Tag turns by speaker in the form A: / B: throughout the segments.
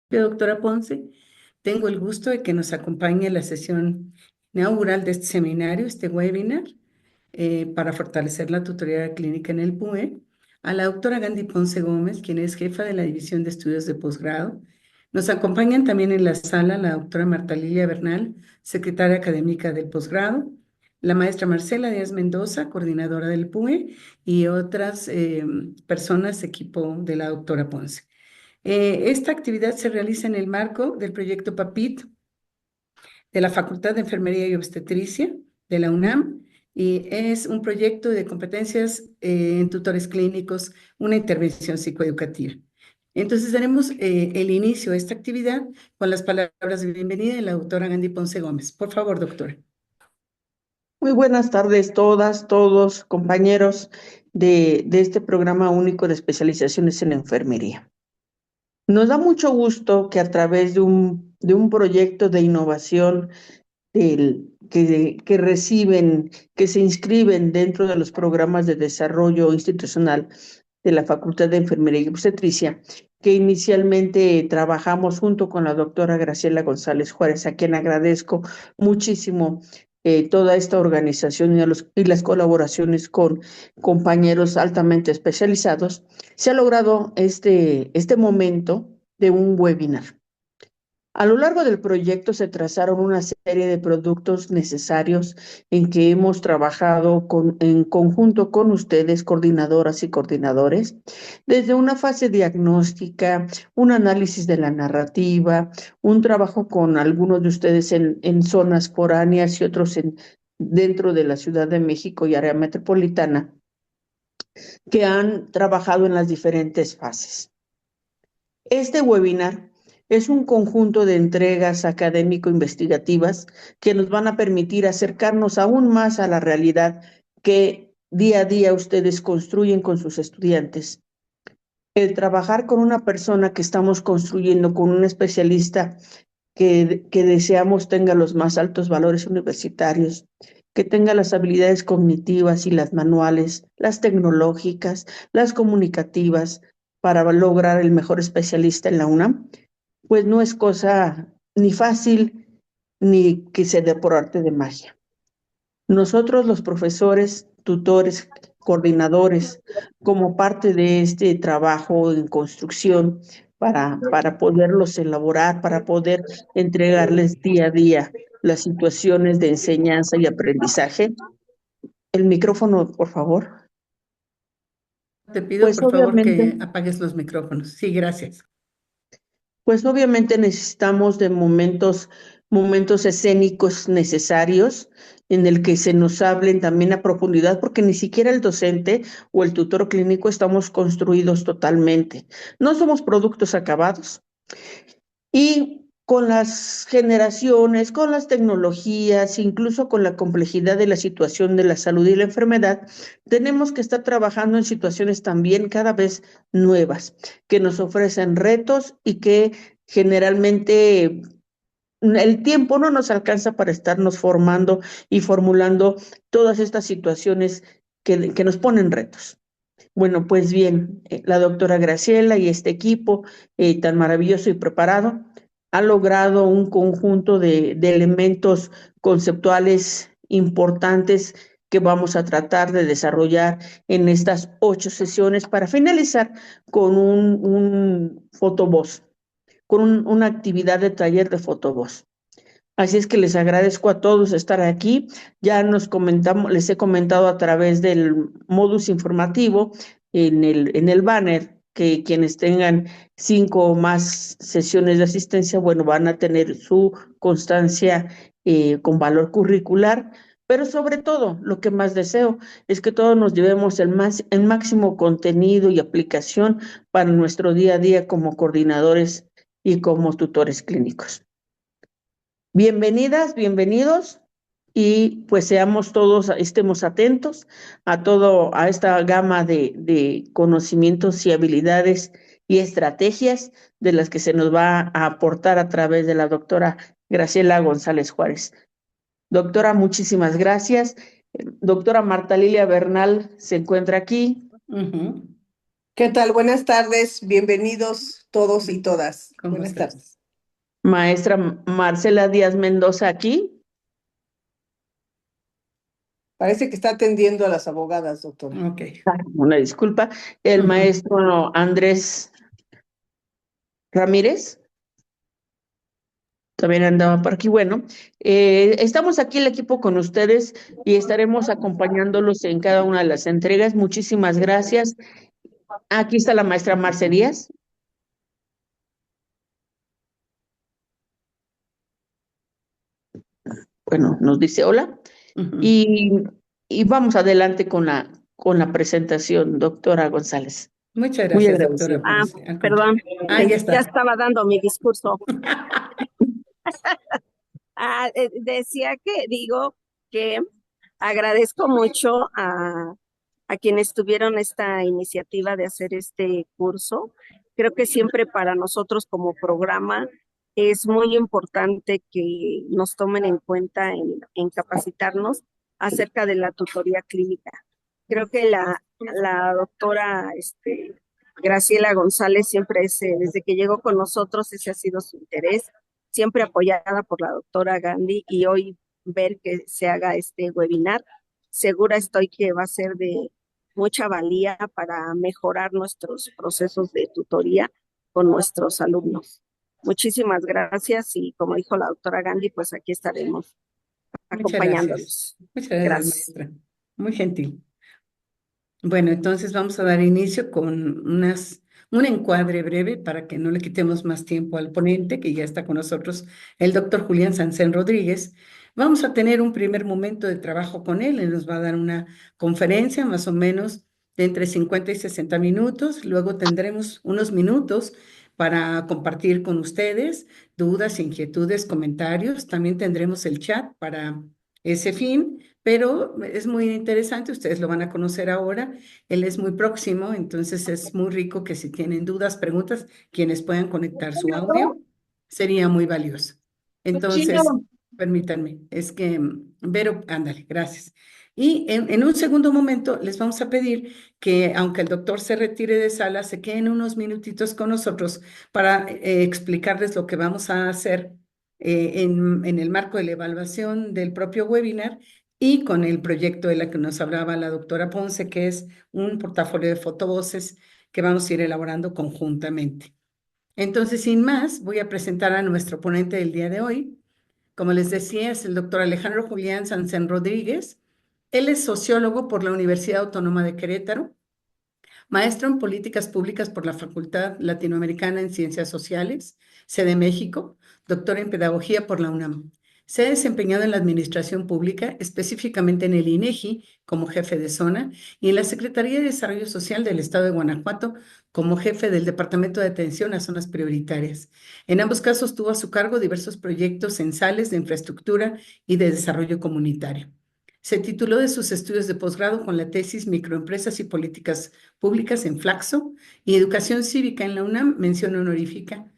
A: Doctora Ponce, tengo el gusto de que nos acompañe en la sesión inaugural de este seminario, este webinar, para fortalecer la tutoría clínica en el PUE, a la doctora Gandhi Ponce Gómez, quien es jefa de la División de Estudios de Posgrado. Nos acompañan también en la sala la doctora Marta Lilia Bernal, secretaria académica del posgrado, la maestra Marcela Díaz Mendoza, coordinadora del PUE, y otras personas, equipo de la doctora Ponce. Esta actividad se realiza en el marco del proyecto PAPIT de la Facultad de Enfermería y Obstetricia de la UNAM y es un proyecto de competencias en tutores clínicos, una intervención psicoeducativa. Entonces daremos el inicio a esta actividad con las palabras de bienvenida de la doctora Gandhi Ponce Gómez. Por favor, doctora.
B: Muy buenas tardes todas, todos, compañeros de este programa único de especializaciones en enfermería. Nos da mucho gusto que a través de un proyecto de innovación que reciben, que se inscriben dentro de los programas de desarrollo institucional de la Facultad de Enfermería y Obstetricia, que inicialmente trabajamos junto con la doctora Graciela González Juárez, a quien agradezco muchísimo toda esta organización y las colaboraciones con compañeros altamente especializados. Se ha logrado este momento de un webinar. A lo largo del proyecto se trazaron una serie de productos necesarios en que hemos trabajado en conjunto con ustedes, coordinadoras y coordinadores, desde una fase diagnóstica, un análisis de la narrativa, un trabajo con algunos de ustedes en zonas foráneas y otros dentro de la Ciudad de México y área metropolitana, que han trabajado en las diferentes fases. Este webinar es un conjunto de entregas académico-investigativas que nos van a permitir acercarnos aún más a la realidad que día a día ustedes construyen con sus estudiantes. El trabajar con una persona que estamos construyendo, con un especialista que deseamos tenga los más altos valores universitarios, que tenga las habilidades cognitivas y las manuales, las tecnológicas, las comunicativas, para lograr el mejor especialista en la UNAM, pues no es cosa ni fácil ni que se dé por arte de magia. Nosotros los profesores, tutores, coordinadores, como parte de este trabajo en construcción para poderlos elaborar, para poder entregarles día a día las situaciones de enseñanza y aprendizaje. El micrófono, por favor.
A: Te pido,
B: Pues
A: por favor,
B: obviamente,
A: que apagues los micrófonos. Sí, gracias.
B: pues obviamente necesitamos de momentos escénicos necesarios en el que se nos hablen también a profundidad, porque ni siquiera el docente o el tutor clínico estamos construidos totalmente. No somos productos acabados. Y con las generaciones, con las tecnologías, incluso con la complejidad de la situación de la salud y la enfermedad, tenemos que estar trabajando en situaciones también cada vez nuevas, que nos ofrecen retos y que generalmente el tiempo no nos alcanza para estarnos formando y formulando todas estas situaciones que nos ponen retos. Bueno, pues bien, la doctora Graciela y este equipo tan maravilloso y preparado ha logrado un conjunto de elementos conceptuales importantes que vamos a tratar de desarrollar en estas 8 sesiones para finalizar con un fotovoz, con una actividad de taller de fotovoz. Así es que les agradezco a todos estar aquí. Ya les he comentado a través del modus informativo en el banner que quienes tengan 5 o más sesiones de asistencia, bueno, van a tener su constancia con valor curricular, pero sobre todo lo que más deseo es que todos nos llevemos el máximo contenido y aplicación para nuestro día a día como coordinadores y como tutores clínicos. Bienvenidas, bienvenidos y pues estemos atentos a esta gama de conocimientos y habilidades y estrategias de las que se nos va a aportar a través de la doctora Graciela González Juárez. Doctora, muchísimas gracias. Doctora Marta Lilia Bernal se encuentra aquí.
C: ¿Qué tal? Buenas tardes, bienvenidos todos y todas.
A: ¿Cómo
C: Buenas
A: estás?
C: tardes.
B: Maestra Marcela Díaz Mendoza aquí.
C: Parece que está atendiendo a las abogadas, doctora.
A: Ok.
B: Una disculpa. El maestro Andrés Ramírez también andaba por aquí. Bueno, estamos aquí el equipo con ustedes y estaremos acompañándolos en cada una de las entregas. Muchísimas gracias. Aquí está la maestra Marce Díaz. Bueno, nos dice hola. Y, y vamos adelante con la presentación, doctora González.
A: Muchas
B: Muy
A: gracias, doctora
B: agradecida.
A: Ponce. Al
D: Perdón,
A: contrario. Ah, ya
D: ya
A: está.
D: estaba dando mi discurso. Decía que agradezco mucho a quienes tuvieron esta iniciativa de hacer este curso. Creo que siempre para nosotros como programa es muy importante que nos tomen en cuenta en capacitarnos acerca de la tutoría clínica. Creo que la doctora Graciela González siempre desde que llegó con nosotros, ese ha sido su interés, siempre apoyada por la doctora Gandhi, y hoy ver que se haga este webinar, segura estoy que va a ser de mucha valía para mejorar nuestros procesos de tutoría con nuestros alumnos. Muchísimas gracias y como dijo la doctora Gandhi, pues aquí estaremos
A: Muchas gracias.
D: acompañándolos.
A: Muchas gracias,
D: Gracias.
A: maestra. Muy gentil. Bueno, entonces vamos a dar inicio con un encuadre breve para que no le quitemos más tiempo al ponente, que ya está con nosotros, el doctor Julián Sansén Rodríguez. Vamos a tener un primer momento de trabajo con él. Él nos va a dar una conferencia más o menos de entre 50 y 60 minutos. Luego tendremos unos minutos para compartir con ustedes dudas, inquietudes, comentarios. También tendremos el chat para ese fin, pero es muy interesante, ustedes lo van a conocer ahora, él es muy próximo, entonces es muy rico que si tienen dudas, preguntas, quienes puedan conectar su audio, sería muy valioso. Entonces, permítanme, es que, Vero, ándale, gracias. Y en un segundo momento les vamos a pedir que, aunque el doctor se retire de sala, se queden unos minutitos con nosotros para explicarles lo que vamos a hacer en el marco de la evaluación del propio webinar y con el proyecto de la que nos hablaba la doctora Ponce, que es un portafolio de fotovoces que vamos a ir elaborando conjuntamente. Entonces, sin más, voy a presentar a nuestro ponente del día de hoy. Como les decía, es el doctor Alejandro Julián Sansén Rodríguez. Él es sociólogo por la Universidad Autónoma de Querétaro, maestro en políticas públicas por la Facultad Latinoamericana en Ciencias Sociales, sede México, doctor en pedagogía por la UNAM. Se ha desempeñado en la administración pública, específicamente en el INEGI como jefe de zona y en la Secretaría de Desarrollo Social del Estado de Guanajuato como jefe del Departamento de Atención a Zonas Prioritarias. En ambos casos tuvo a su cargo diversos proyectos censales de infraestructura y de desarrollo comunitario. Se tituló de sus estudios de posgrado con la tesis Microempresas y Políticas Públicas en Flaxo y Educación Cívica en la UNAM, mención honorífica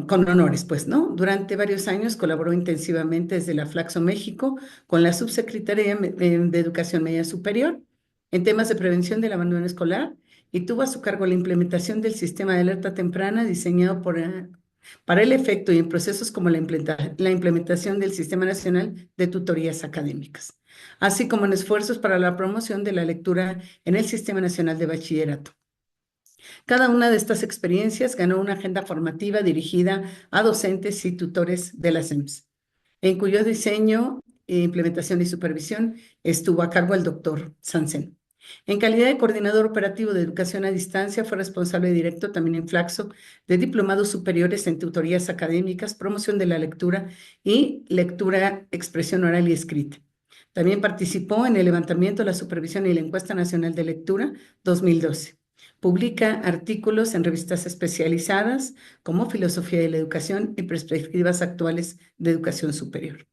A: con honores, pues, ¿no? Durante varios años colaboró intensivamente desde la Flaxo México con la Subsecretaría de Educación Media Superior en temas de prevención del abandono escolar y tuvo a su cargo la implementación del sistema de alerta temprana diseñado para el efecto y en procesos como la implementación del Sistema Nacional de Tutorías Académicas, así como en esfuerzos para la promoción de la lectura en el Sistema Nacional de Bachillerato. Cada una de estas experiencias ganó una agenda formativa dirigida a docentes y tutores de las EMS, en cuyo diseño, implementación y supervisión estuvo a cargo el doctor Sansen. En calidad de coordinador operativo de educación a distancia, fue responsable directo también en Flaxo de diplomados superiores en tutorías académicas, promoción de la lectura y lectura, expresión oral y escrita. También participó en el levantamiento, la supervisión y la encuesta nacional de lectura 2012. Publica artículos en revistas especializadas como Filosofía de la Educación y Perspectivas Actuales de Educación Superior.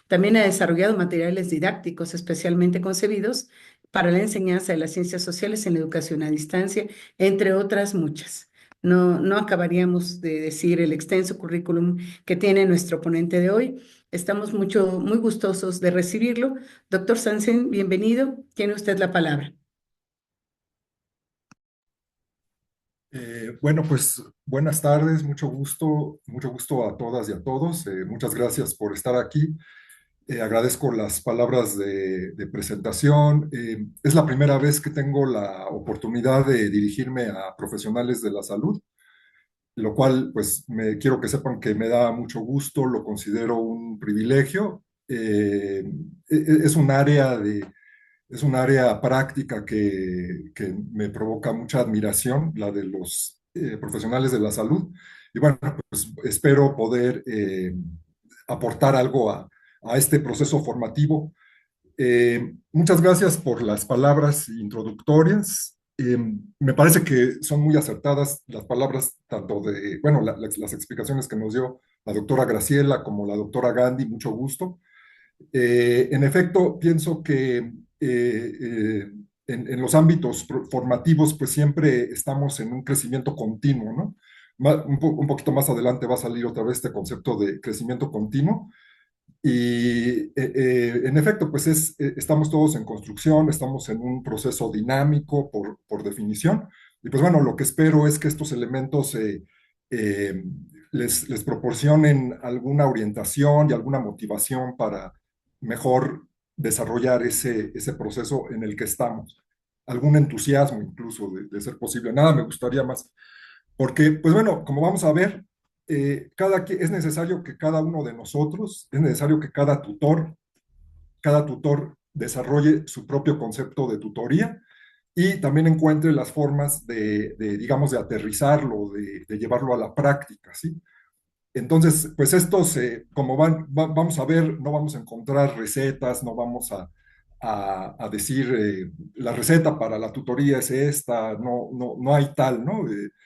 A: También ha desarrollado materiales didácticos especialmente concebidos para la enseñanza de las ciencias sociales en la educación a distancia, entre otras muchas. No acabaríamos de decir el extenso currículum que tiene nuestro ponente de hoy. Estamos muy gustosos de recibirlo. Doctor Sansen, bienvenido. Tiene usted la palabra.
E: Bueno, pues buenas tardes, mucho gusto a todas y a todos. Muchas gracias por estar aquí. Agradezco las palabras de presentación. Es la primera vez que tengo la oportunidad de dirigirme a profesionales de la salud, lo cual, pues, quiero que sepan que me da mucho gusto, lo considero un privilegio. Es un área es un área práctica que me provoca mucha admiración, la de los profesionales de la salud. Y bueno, pues espero poder aportar algo a este proceso formativo. Muchas gracias por las palabras introductorias. Me parece que son muy acertadas las palabras, tanto de, bueno, las explicaciones que nos dio la doctora Graciela como la doctora Gandhi, mucho gusto. En efecto, pienso que en los ámbitos formativos, pues siempre estamos en un crecimiento continuo, ¿no? Un poquito más adelante va a salir otra vez este concepto de crecimiento continuo. Y en efecto, pues estamos todos en construcción, estamos en un proceso dinámico por definición. Y pues bueno, lo que espero es que estos elementos eh, les proporcionen alguna orientación y alguna motivación para mejor desarrollar ese proceso en el que estamos. Algún entusiasmo incluso de ser posible. Nada me gustaría más. Porque, pues bueno, como vamos a ver, es necesario que cada uno de nosotros, es necesario que cada tutor desarrolle su propio concepto de tutoría y también encuentre las formas digamos, de aterrizarlo, de llevarlo a la práctica, ¿sí? Entonces, pues estos, como vamos a ver, no vamos a encontrar recetas, no vamos a decir la receta para la tutoría es esta, no hay tal, ¿no?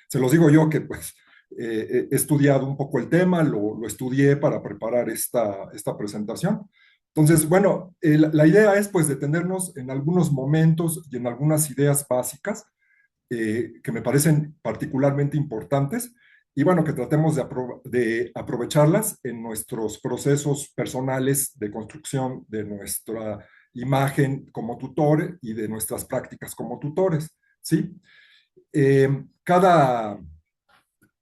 E: Se los digo yo que pues he estudiado un poco el tema, lo estudié para preparar esta presentación. Entonces, bueno, la idea es pues detenernos en algunos momentos y en algunas ideas básicas que me parecen particularmente importantes y bueno, que tratemos de aprovecharlas en nuestros procesos personales de construcción de nuestra imagen como tutor y de nuestras prácticas como tutores, ¿sí? Cada,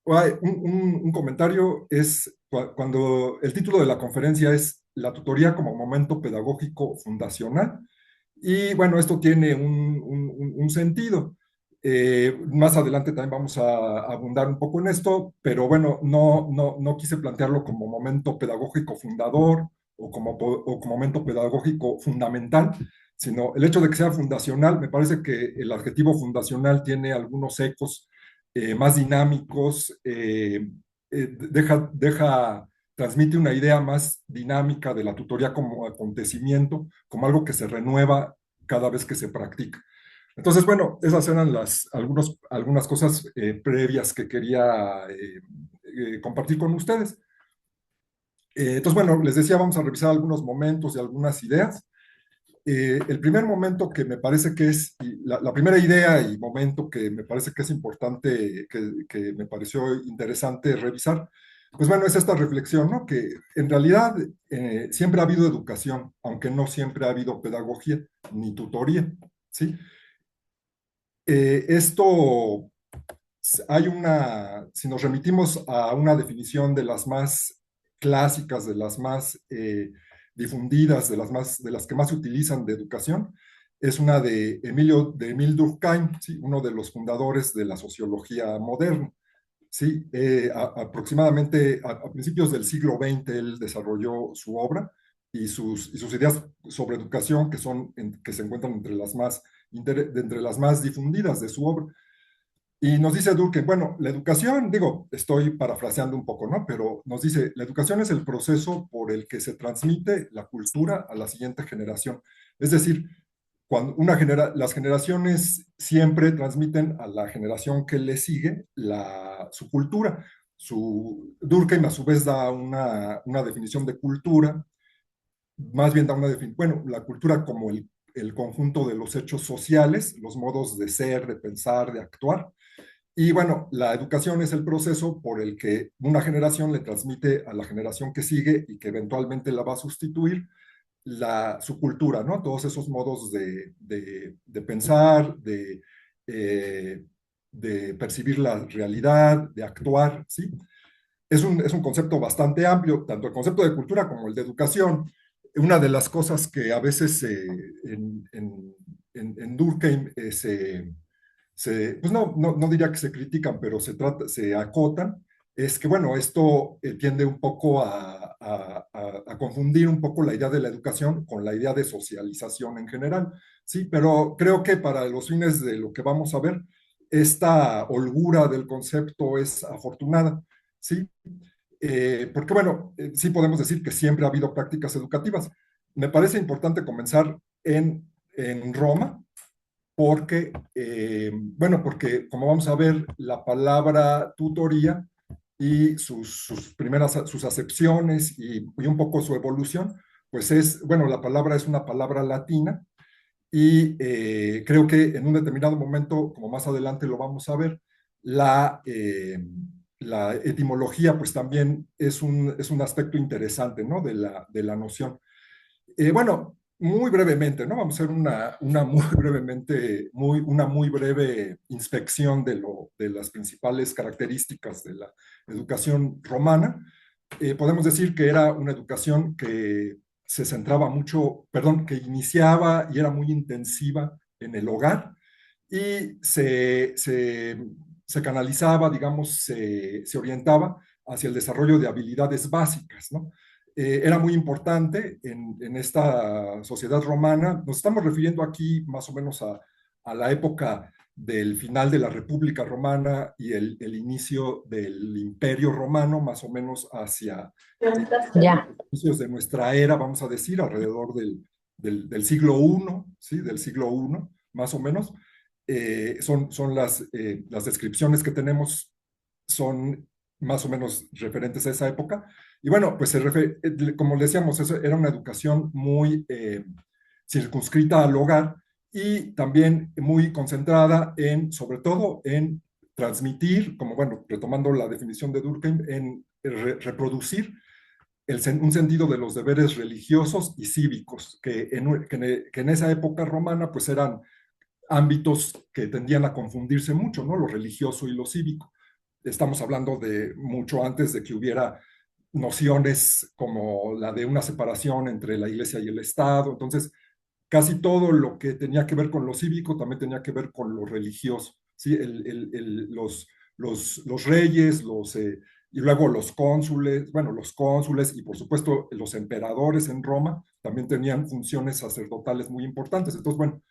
E: un comentario es cuando el título de la conferencia es La tutoría como momento pedagógico fundacional. Y bueno, esto tiene un sentido. Más adelante también vamos a abundar un poco en esto, pero bueno, no quise plantearlo como momento pedagógico fundador o como momento pedagógico fundamental, sino el hecho de que sea fundacional, me parece que el adjetivo fundacional tiene algunos ecos más dinámicos, transmite una idea más dinámica de la tutoría como acontecimiento, como algo que se renueva cada vez que se practica. Entonces, bueno, esas eran algunas cosas previas que quería compartir con ustedes. Entonces, bueno, les decía, vamos a revisar algunos momentos y algunas ideas. El primer momento que me parece que es, la primera idea y momento que me parece que es importante, que me pareció interesante revisar, pues bueno, es esta reflexión, ¿no? Que en realidad siempre ha habido educación, aunque no siempre ha habido pedagogía ni tutoría, ¿sí? Esto si nos remitimos a una definición de las más clásicas, de las más difundidas, de las que más se utilizan de educación, es una de Emile Durkheim, ¿sí? Uno de los fundadores de la sociología moderna. ¿Sí? Aproximadamente a principios del siglo XX él desarrolló su obra y sus ideas sobre educación que se encuentran entre las más difundidas de su obra. Y nos dice Durkheim, bueno, la educación, digo, estoy parafraseando un poco, ¿no? Pero nos dice, la educación es el proceso por el que se transmite la cultura a la siguiente generación. Es decir, cuando las generaciones siempre transmiten a la generación que le sigue su cultura. Durkheim a su vez da una definición de cultura, más bien da una definición, bueno, la cultura como el conjunto de los hechos sociales, los modos de ser, de pensar, de actuar. Y bueno, la educación es el proceso por el que una generación le transmite a la generación que sigue y que eventualmente la va a sustituir su cultura, ¿no? Todos esos modos de pensar, eh, de percibir la realidad, de actuar, ¿sí? Es un concepto bastante amplio, tanto el concepto de cultura como el de educación. Una de las cosas que a veces en Durkheim pues no diría que se critican, pero se acotan, es que, bueno, esto tiende un poco a confundir un poco la idea de la educación con la idea de socialización en general, ¿sí? Pero creo que para los fines de lo que vamos a ver, esta holgura del concepto es afortunada, ¿sí? Porque, bueno, sí podemos decir que siempre ha habido prácticas educativas. Me parece importante comenzar en Roma, porque, bueno, porque como vamos a ver, la palabra tutoría y sus acepciones y un poco su evolución, pues bueno, la palabra es una palabra latina y creo que en un determinado momento, como más adelante lo vamos a ver, la etimología pues también es un aspecto interesante, ¿no? De la noción. Bueno, muy brevemente, ¿no? Vamos a hacer una muy brevemente, una muy breve inspección de las principales características de la educación romana. Podemos decir que era una educación que se centraba mucho, perdón, que iniciaba y era muy intensiva en el hogar y se canalizaba, digamos, se orientaba hacia el desarrollo de habilidades básicas, ¿no? Era muy importante en esta sociedad romana. Nos estamos refiriendo aquí más o menos a la época del final de la República Romana y el inicio del Imperio Romano, más o menos hacia
F: Ya.
E: inicios de nuestra era, vamos a decir, alrededor del siglo I, ¿sí? Del siglo I, más o menos. Son las descripciones que tenemos, son más o menos referentes a esa época. Y bueno, pues como decíamos, eso era una educación muy circunscrita al hogar y también muy concentrada sobre todo en transmitir, como bueno, retomando la definición de Durkheim, en reproducir un sentido de los deberes religiosos y cívicos, que en esa época romana pues eran ámbitos que tendían a confundirse mucho, ¿no? Lo religioso y lo cívico. Estamos hablando de mucho antes de que hubiera nociones como la de una separación entre la iglesia y el Estado. Entonces, casi todo lo que tenía que ver con lo cívico también tenía que ver con lo religioso, ¿sí? Los reyes, y luego los cónsules y por supuesto los emperadores en Roma también tenían funciones sacerdotales muy importantes. Entonces, bueno,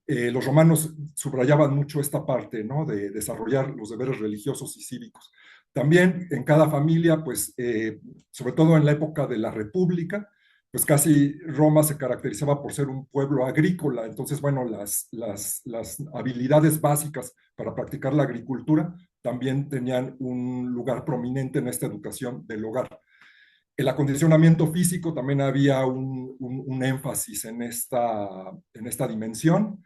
E: los romanos subrayaban mucho esta parte, ¿no? De desarrollar los deberes religiosos y cívicos. También en cada familia, pues, sobre todo en la época de la República, pues casi Roma se caracterizaba por ser un pueblo agrícola. Entonces, bueno, las habilidades básicas para practicar la agricultura también tenían un lugar prominente en esta educación del hogar. El acondicionamiento físico también había un énfasis en esta dimensión.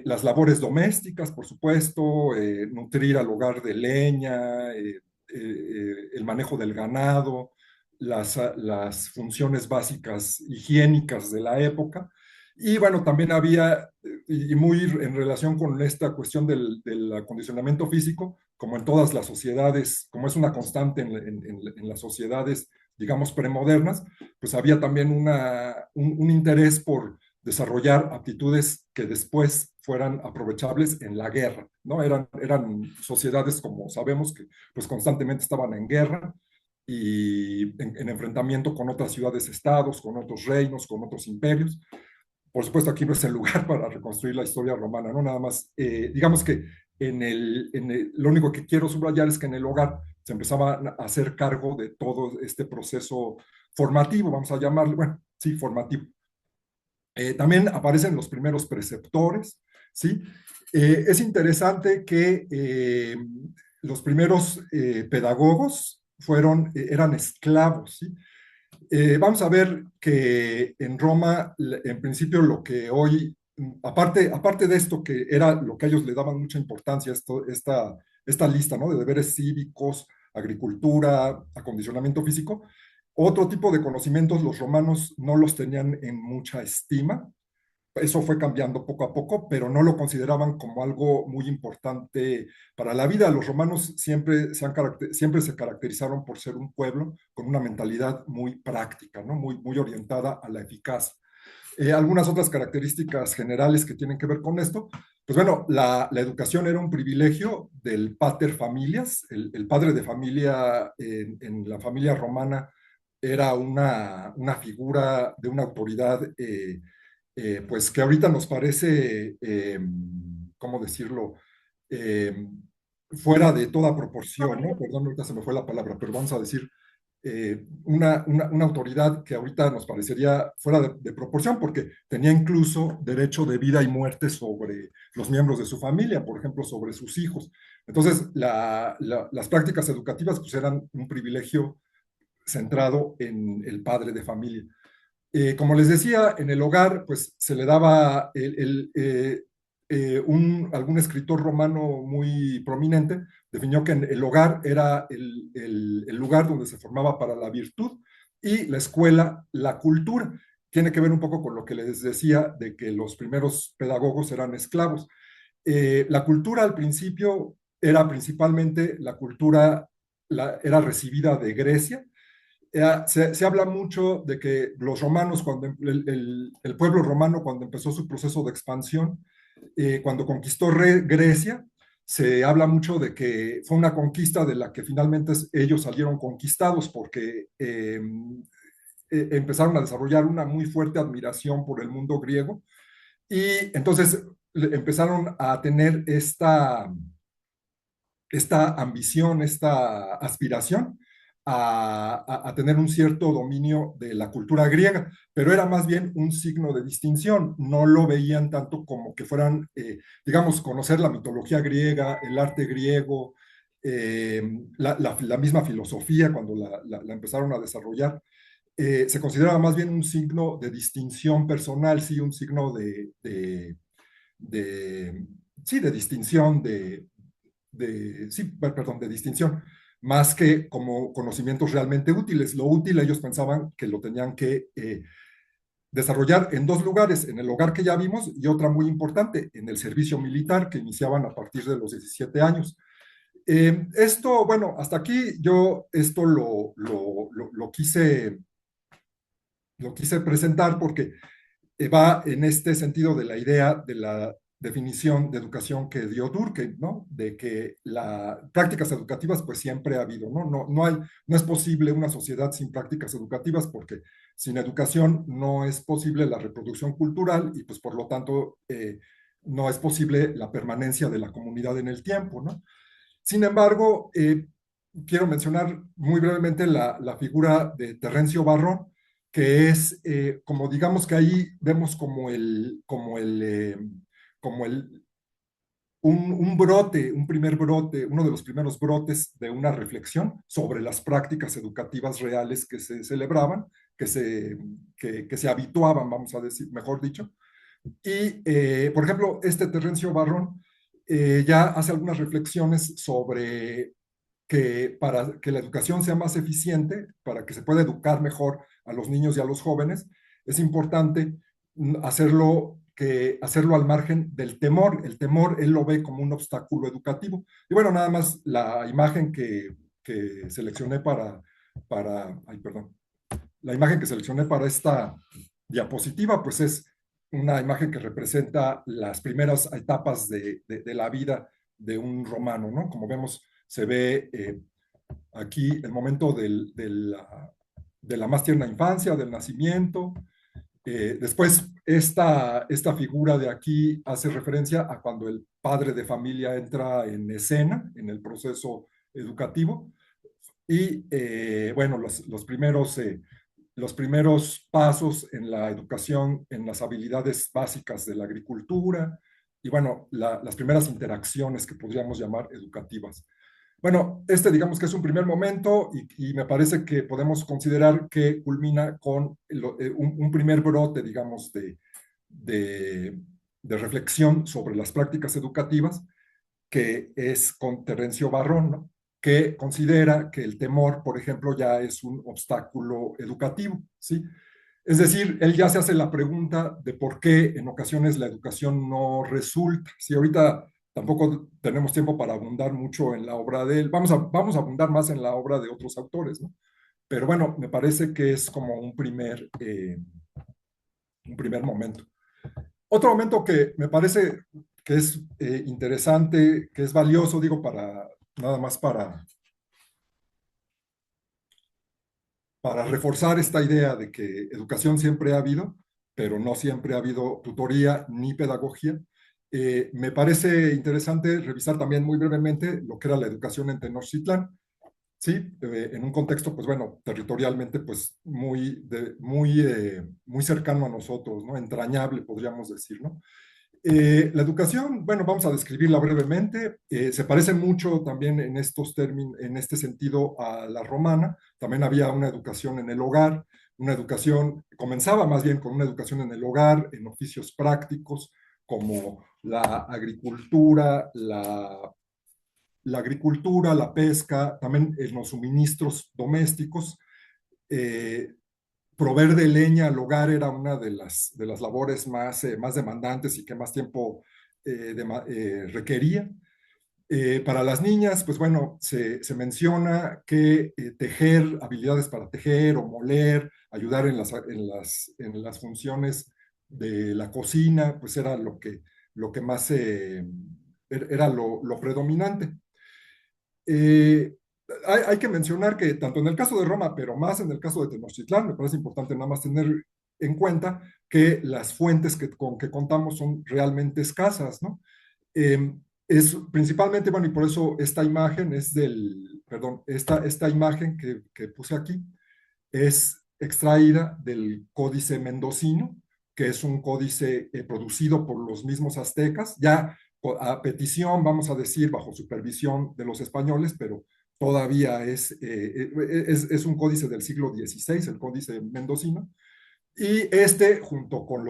E: Las labores domésticas, por supuesto, nutrir al hogar de leña, el manejo del ganado, las funciones básicas higiénicas de la época. Y bueno, también había, y muy en relación con esta cuestión del acondicionamiento físico, como en todas las sociedades, como es una constante en las sociedades, digamos, premodernas, pues había también un interés por desarrollar aptitudes que después fueran aprovechables en la guerra, ¿no? Eran sociedades, como sabemos, que pues constantemente estaban en guerra y en enfrentamiento con otras ciudades-estados, con otros reinos, con otros imperios. Por supuesto, aquí no es el lugar para reconstruir la historia romana, ¿no? Nada más, digamos que lo único que quiero subrayar es que en el hogar se empezaba a hacer cargo de todo este proceso formativo, vamos a llamarle, bueno, sí, formativo. También aparecen los primeros preceptores, ¿sí? Es interesante que los primeros pedagogos eran esclavos, ¿sí? Vamos a ver que en Roma, en principio, lo que hoy, aparte de esto que era lo que a ellos le daban mucha importancia, esta lista, ¿no? De deberes cívicos, agricultura, acondicionamiento físico, otro tipo de conocimientos los romanos no los tenían en mucha estima. eso fue cambiando poco a poco, pero no lo consideraban como algo muy importante para la vida. Los romanos siempre se caracterizaron por ser un pueblo con una mentalidad muy práctica, ¿no? Muy orientada a la eficacia. Algunas otras características generales que tienen que ver con esto, pues bueno, la educación era un privilegio del pater familias, el padre de familia en la familia romana era una figura de una autoridad, pues que ahorita nos parece, ¿cómo decirlo? Eh, Fuera de toda proporción, ¿no? Perdón, ahorita se me fue la palabra, pero vamos a decir una autoridad que ahorita nos parecería fuera de proporción porque tenía incluso derecho de vida y muerte sobre los miembros de su familia, por ejemplo, sobre sus hijos. Entonces, las prácticas educativas pues, eran un privilegio centrado en el padre de familia. Como les decía, en el hogar, pues se le daba algún escritor romano muy prominente, definió que el hogar era el lugar donde se formaba para la virtud y la escuela, la cultura. Tiene que ver un poco con lo que les decía de que los primeros pedagogos eran esclavos. La cultura al principio era principalmente la cultura, era recibida de Grecia, se habla mucho de que los romanos, el pueblo romano, cuando empezó su proceso de expansión, cuando conquistó Grecia, se habla mucho de que fue una conquista de la que finalmente ellos salieron conquistados porque empezaron a desarrollar una muy fuerte admiración por el mundo griego y entonces empezaron a tener esta ambición, esta aspiración a tener un cierto dominio de la cultura griega, pero era más bien un signo de distinción, no lo veían tanto como que fueran, digamos, conocer la mitología griega, el arte griego, la misma filosofía cuando la empezaron a desarrollar. Se consideraba más bien un signo de distinción personal, sí, un signo de sí, de distinción, sí, perdón, de distinción, más que como conocimientos realmente útiles. Lo útil ellos pensaban que lo tenían que desarrollar en dos lugares, en el hogar que ya vimos y otra muy importante, en el servicio militar que iniciaban a partir de los 17 años. Esto, bueno, hasta aquí yo esto lo quise presentar porque va en este sentido de la idea de la definición de educación que dio Durkheim, ¿no? De que las prácticas educativas pues siempre ha habido, ¿no? No es posible una sociedad sin prácticas educativas porque sin educación no es posible la reproducción cultural y pues por lo tanto no es posible la permanencia de la comunidad en el tiempo, ¿no? Sin embargo, quiero mencionar muy brevemente la figura de Terencio Varrón, que es como digamos que ahí vemos un brote, un primer brote, uno de los primeros brotes de una reflexión sobre las prácticas educativas reales que se celebraban, que se habituaban, vamos a decir, mejor dicho. Y, por ejemplo, este Terencio Varrón ya hace algunas reflexiones sobre que para que la educación sea más eficiente, para que se pueda educar mejor a los niños y a los jóvenes, es importante hacerlo al margen del temor. El temor él lo ve como un obstáculo educativo. Y bueno, nada más la imagen que seleccioné ay, perdón, la imagen que seleccioné para esta diapositiva, pues es una imagen que representa las primeras etapas de la vida de un romano, ¿no? Como vemos, se ve aquí el momento de la más tierna infancia, del nacimiento. Después, esta figura de aquí hace referencia a cuando el padre de familia entra en escena, en el proceso educativo. Y bueno, los primeros pasos en la educación, en las habilidades básicas de la agricultura y bueno, las primeras interacciones que podríamos llamar educativas. Bueno, digamos que es un primer momento y me parece que podemos considerar que culmina con un primer brote, digamos, de, de reflexión sobre las prácticas educativas, que es con Terencio Varrón, ¿no? Que considera que el temor, por ejemplo, ya es un obstáculo educativo, ¿sí? Es decir, él ya se hace la pregunta de por qué en ocasiones la educación no resulta. Si ahorita tampoco tenemos tiempo para abundar mucho en la obra de él, vamos a abundar más en la obra de otros autores, ¿no? Pero bueno, me parece que es como un primer momento. Otro momento que me parece que es interesante, que es valioso, digo, nada más para reforzar esta idea de que educación siempre ha habido, pero no siempre ha habido tutoría ni pedagogía. Me parece interesante revisar también muy brevemente lo que era la educación en Tenochtitlán, ¿sí? En un contexto, pues bueno, territorialmente, pues muy cercano a nosotros, ¿no? Entrañable, podríamos decir, ¿no? La educación, bueno, vamos a describirla brevemente. Se parece mucho también en estos términos, en este sentido a la romana. También había una educación en el hogar, una educación, comenzaba más bien con una educación en el hogar, en oficios prácticos como la agricultura, la pesca, también en los suministros domésticos. Eh, Proveer de leña al hogar era una de las labores más demandantes y que más tiempo requería. Para las niñas, pues bueno, se menciona que tejer, habilidades para tejer o moler, ayudar en las funciones de la cocina, pues era lo que más era lo predominante. Eh, hay que mencionar que tanto en el caso de Roma, pero más en el caso de Tenochtitlán, me parece importante nada más tener en cuenta que las fuentes con que contamos son realmente escasas, ¿no? Es principalmente, bueno, y por eso esta imagen perdón, esta imagen que puse aquí es extraída del Códice Mendocino, que es un códice producido por los mismos aztecas, ya a petición, vamos a decir, bajo supervisión de los españoles, pero todavía es un códice del siglo XVI, el Códice Mendocino, y junto con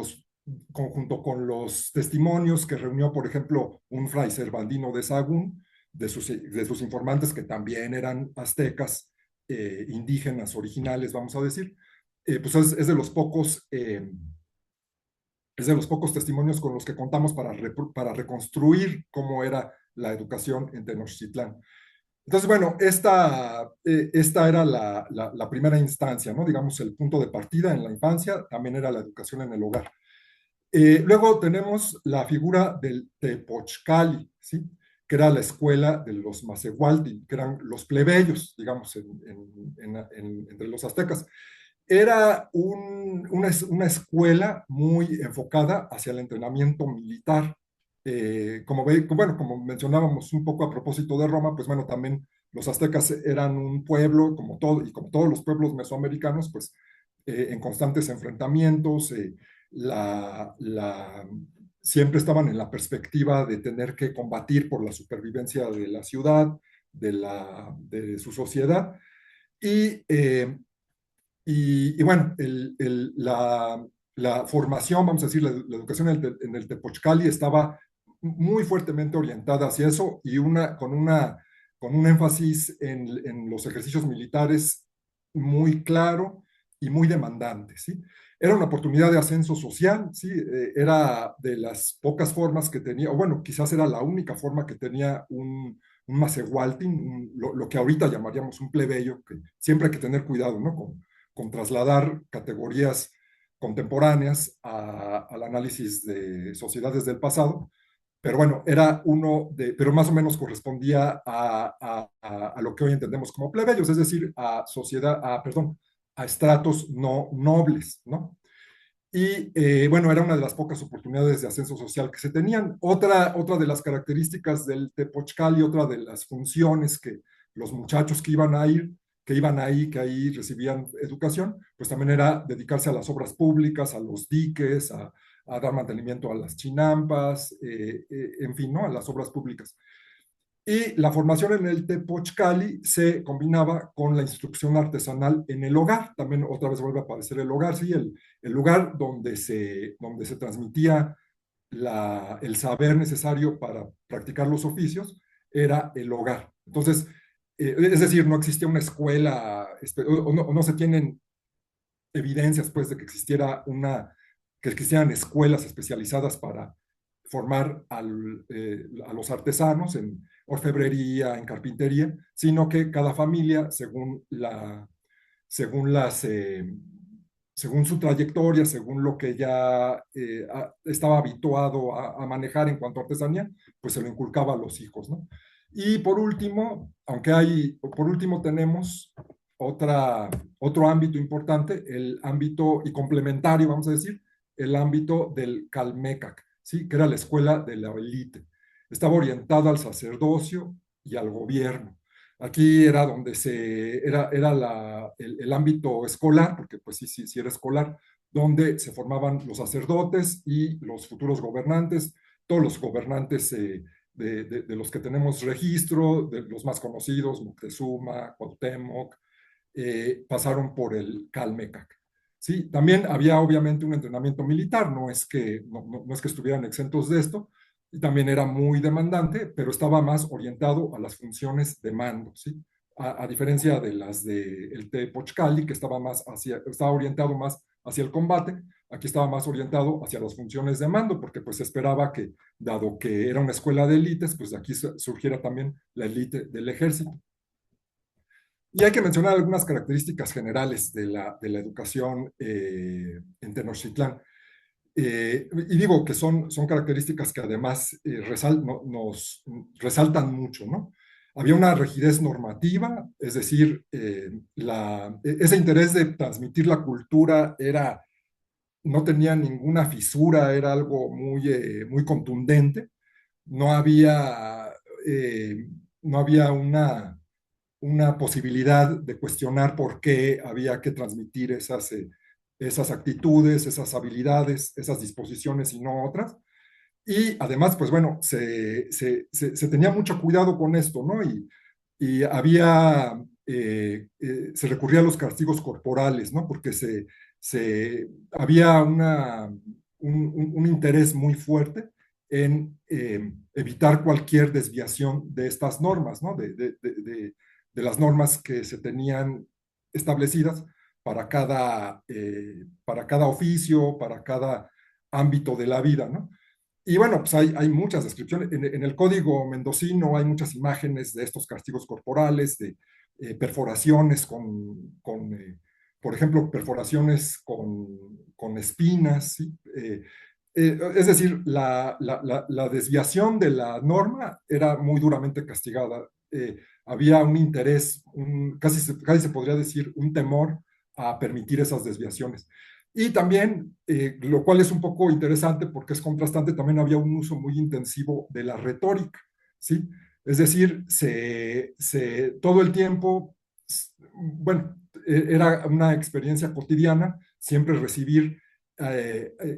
E: los testimonios que reunió, por ejemplo, un fray Servandino de Sahagún, de sus informantes que también eran aztecas, indígenas originales, vamos a decir, pues es de los pocos testimonios con los que contamos para reconstruir cómo era la educación en Tenochtitlán. Entonces, bueno, esta era la primera instancia, ¿no? Digamos, el punto de partida en la infancia, también era la educación en el hogar. Luego tenemos la figura del Tepochcali, ¿sí? Que era la escuela de los Macehualtin, que eran los plebeyos, digamos, entre los aztecas. Era una escuela muy enfocada hacia el entrenamiento militar. Bueno, como mencionábamos un poco a propósito de Roma, pues bueno, también los aztecas eran un pueblo, y como todos los pueblos mesoamericanos, pues en constantes enfrentamientos, la, la, siempre estaban en la perspectiva de tener que combatir por la supervivencia de la ciudad, de su sociedad. Y bueno, la formación, vamos a decir, la educación en el Tepochcali estaba muy fuertemente orientada hacia eso y con un énfasis en los ejercicios militares muy claro y muy demandante, ¿sí? Era una oportunidad de ascenso social, ¿sí? Era de las pocas formas que tenía, o bueno, quizás era la única forma que tenía un Macehualtin, lo que ahorita llamaríamos un plebeyo, que siempre hay que tener cuidado, ¿no? Con trasladar categorías contemporáneas al análisis de sociedades del pasado, pero bueno, pero más o menos correspondía a lo que hoy entendemos como plebeyos, es decir, perdón, a estratos no nobles, ¿no? Y bueno, era una de las pocas oportunidades de ascenso social que se tenían. Otra de las características del Tepochcali, otra de las funciones que los muchachos que iban ahí, que ahí recibían educación, pues también era dedicarse a las obras públicas, a los diques, a dar mantenimiento a las chinampas, en fin, ¿no? A las obras públicas. Y la formación en el Tepochcali se combinaba con la instrucción artesanal en el hogar. También otra vez vuelve a aparecer el hogar, sí, el lugar donde se transmitía el saber necesario para practicar los oficios era el hogar. Entonces, es decir, no existía una escuela, o no se tienen evidencias, pues, de que que existieran escuelas especializadas para formar a los artesanos en orfebrería, en carpintería, sino que cada familia, según las, según su trayectoria, según lo que ya estaba habituado a manejar en cuanto a artesanía, pues se lo inculcaba a los hijos, ¿no? Y por último, por último tenemos otro ámbito importante, el ámbito y complementario, vamos a decir, el ámbito del Calmecac, ¿sí? Que era la escuela de la élite. Estaba orientada al sacerdocio y al gobierno. Aquí era donde era el ámbito escolar, porque pues sí era escolar, donde se formaban los sacerdotes y los futuros gobernantes, todos los gobernantes de los que tenemos registro, de los más conocidos, Moctezuma, Cuauhtémoc, pasaron por el Calmecac. Sí, también había obviamente un entrenamiento militar, no es que estuvieran exentos de esto, y también era muy demandante, pero estaba más orientado a las funciones de mando, ¿sí? A diferencia de las del Tepochcali, que estaba orientado más hacia el combate, aquí estaba más orientado hacia las funciones de mando, porque pues se esperaba que, dado que era una escuela de élites, pues de aquí surgiera también la élite del ejército. Y hay que mencionar algunas características generales de la educación en Tenochtitlán. Y digo que son características que además nos resaltan mucho, ¿no? Había una rigidez normativa, es decir, ese interés de transmitir la cultura no tenía ninguna fisura, era algo muy contundente. No había, no había una posibilidad de cuestionar por qué había que transmitir esas actitudes, esas habilidades, esas disposiciones y no otras. Y además, pues bueno, se tenía mucho cuidado con esto, ¿no? Y se recurría a los castigos corporales, ¿no? Porque había un interés muy fuerte en evitar cualquier desviación de estas normas, ¿no? De las normas que se tenían establecidas para cada oficio, para cada ámbito de la vida, ¿no? Y bueno, pues hay muchas descripciones. En el código mendocino hay muchas imágenes de estos castigos corporales, de perforaciones por ejemplo, perforaciones con espinas, ¿sí? Es decir, la desviación de la norma era muy duramente castigada. Había un interés, casi se podría decir, un temor a permitir esas desviaciones. Y también, lo cual es un poco interesante porque es contrastante, también había un uso muy intensivo de la retórica, ¿sí? Es decir, todo el tiempo, bueno, era una experiencia cotidiana, siempre recibir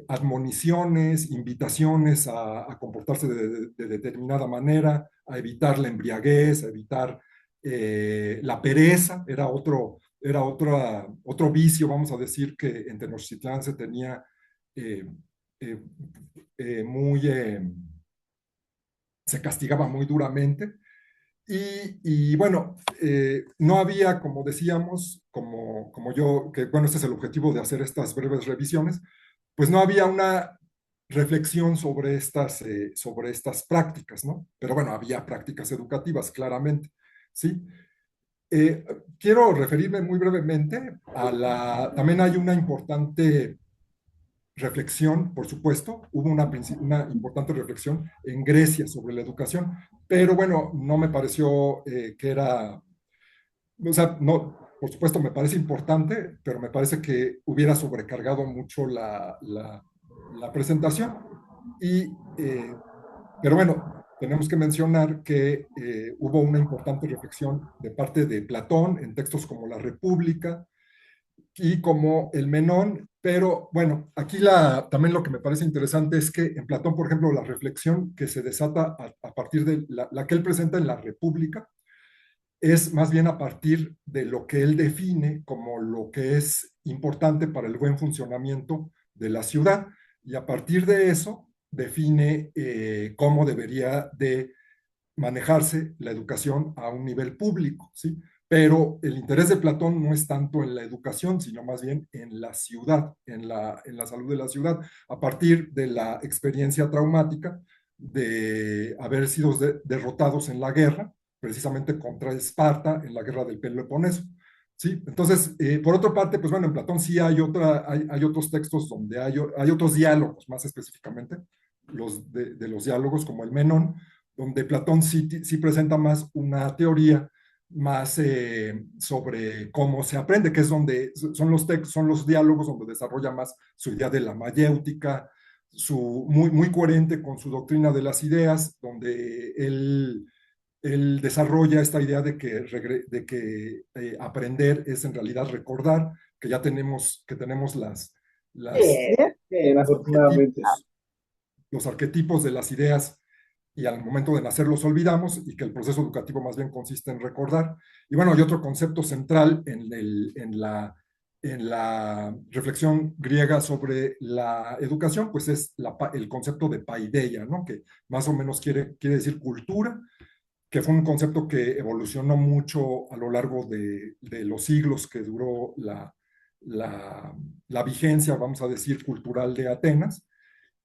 E: admoniciones, invitaciones a comportarse de determinada manera, a evitar la embriaguez, a evitar la pereza, era otro vicio, vamos a decir, que en Tenochtitlán se tenía eh, eh, muy, se castigaba muy duramente. Y bueno, no había, como decíamos, como yo, que bueno, este es el objetivo de hacer estas breves revisiones, pues no había una reflexión sobre estas prácticas, ¿no? Pero bueno, había prácticas educativas, claramente, ¿sí? Quiero referirme muy brevemente también hay una importante reflexión, por supuesto, hubo una importante reflexión en Grecia sobre la educación, pero bueno, no me pareció que era, o sea, no, por supuesto me parece importante, pero me parece que hubiera sobrecargado mucho la presentación. Y, pero bueno, tenemos que mencionar que hubo una importante reflexión de parte de Platón en textos como La República, y como el Menón, pero bueno, aquí también lo que me parece interesante es que en Platón, por ejemplo, la reflexión que se desata a partir de la que él presenta en la República es más bien a partir de lo que él define como lo que es importante para el buen funcionamiento de la ciudad, y a partir de eso define cómo debería de manejarse la educación a un nivel público, ¿sí? pero el interés de Platón no es tanto en la educación, sino más bien en la ciudad, en la salud de la ciudad, a partir de la experiencia traumática de haber sido derrotados en la guerra, precisamente contra Esparta en la guerra del Peloponeso. ¿Sí? Entonces, por otra parte, pues bueno, en Platón sí hay otros textos donde hay otros diálogos, más específicamente, de los diálogos como el Menón, donde Platón sí presenta más una teoría más sobre cómo se aprende, que es donde son los diálogos donde desarrolla más su idea de la mayéutica, muy coherente con su doctrina de las ideas, donde él desarrolla esta idea de que aprender es en realidad recordar, que tenemos
F: Afortunadamente.
E: los arquetipos de las ideas y al momento de nacer los olvidamos y que el proceso educativo más bien consiste en recordar. Y bueno, hay otro concepto central en la reflexión griega sobre la educación, pues es el concepto de paideia, ¿no? Que más o menos quiere decir cultura, que fue un concepto que evolucionó mucho a lo largo de los siglos que duró la vigencia, vamos a decir, cultural de Atenas.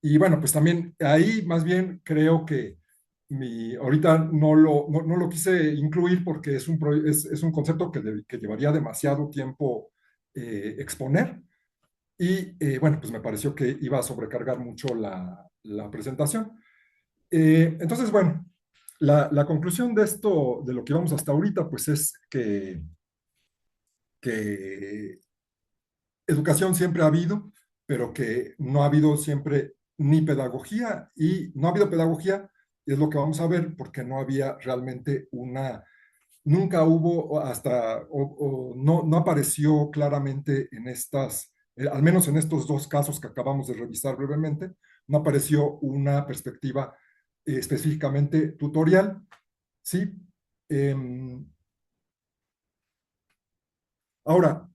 E: Y bueno, pues también ahí más bien creo que ahorita no lo quise incluir porque es un concepto que llevaría demasiado tiempo exponer. Y bueno, pues me pareció que iba a sobrecargar mucho la presentación. Entonces, bueno, la conclusión de esto, de lo que vamos hasta ahorita, pues es que educación siempre ha habido, pero que no ha habido siempre ni pedagogía, y no ha habido pedagogía, y es lo que vamos a ver, porque no había realmente nunca hubo no apareció claramente en al menos en estos dos casos que acabamos de revisar brevemente, no apareció una perspectiva específicamente tutorial, ¿sí? Ahora,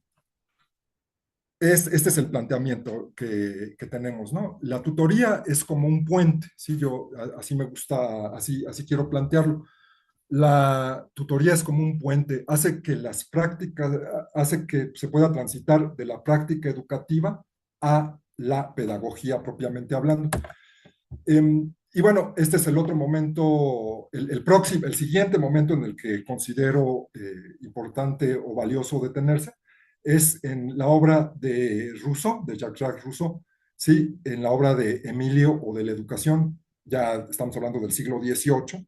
E: este es el planteamiento que tenemos, ¿no? La tutoría es como un puente, ¿sí? Así me gusta, así quiero plantearlo. La tutoría es como un puente, hace que se pueda transitar de la práctica educativa a la pedagogía propiamente hablando. Y bueno, este es el otro momento, el siguiente momento en el que considero importante o valioso detenerse, es en la obra de Rousseau, de Jacques Rousseau, sí, en la obra de Emilio o de la Educación, ya estamos hablando del siglo XVIII.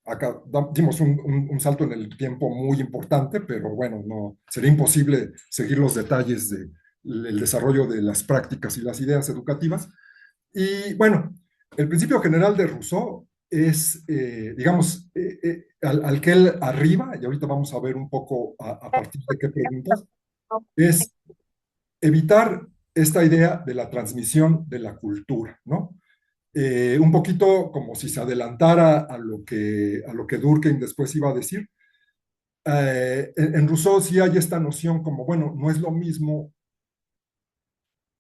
E: Acá dimos un salto en el tiempo muy importante, pero bueno, no, sería imposible seguir los detalles del desarrollo de las prácticas y las ideas educativas. Y bueno, el principio general de Rousseau es, digamos, al que él arriba, y ahorita vamos a ver un poco a partir de qué preguntas, es evitar esta idea de la transmisión de la cultura, ¿no? Un poquito como si se adelantara a lo que Durkheim después iba a decir. En Rousseau sí hay esta noción como, bueno, no es lo mismo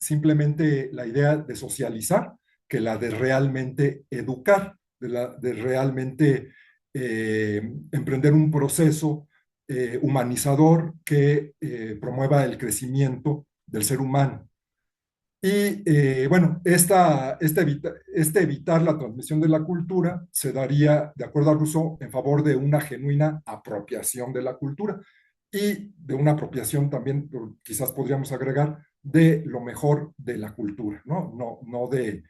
E: simplemente la idea de socializar que la de realmente educar, de realmente emprender un proceso humanizador que promueva el crecimiento del ser humano. Y bueno, evitar la transmisión de la cultura se daría, de acuerdo a Rousseau, en favor de una genuina apropiación de la cultura y de una apropiación también, quizás podríamos agregar, de lo mejor de la cultura, ¿no? No de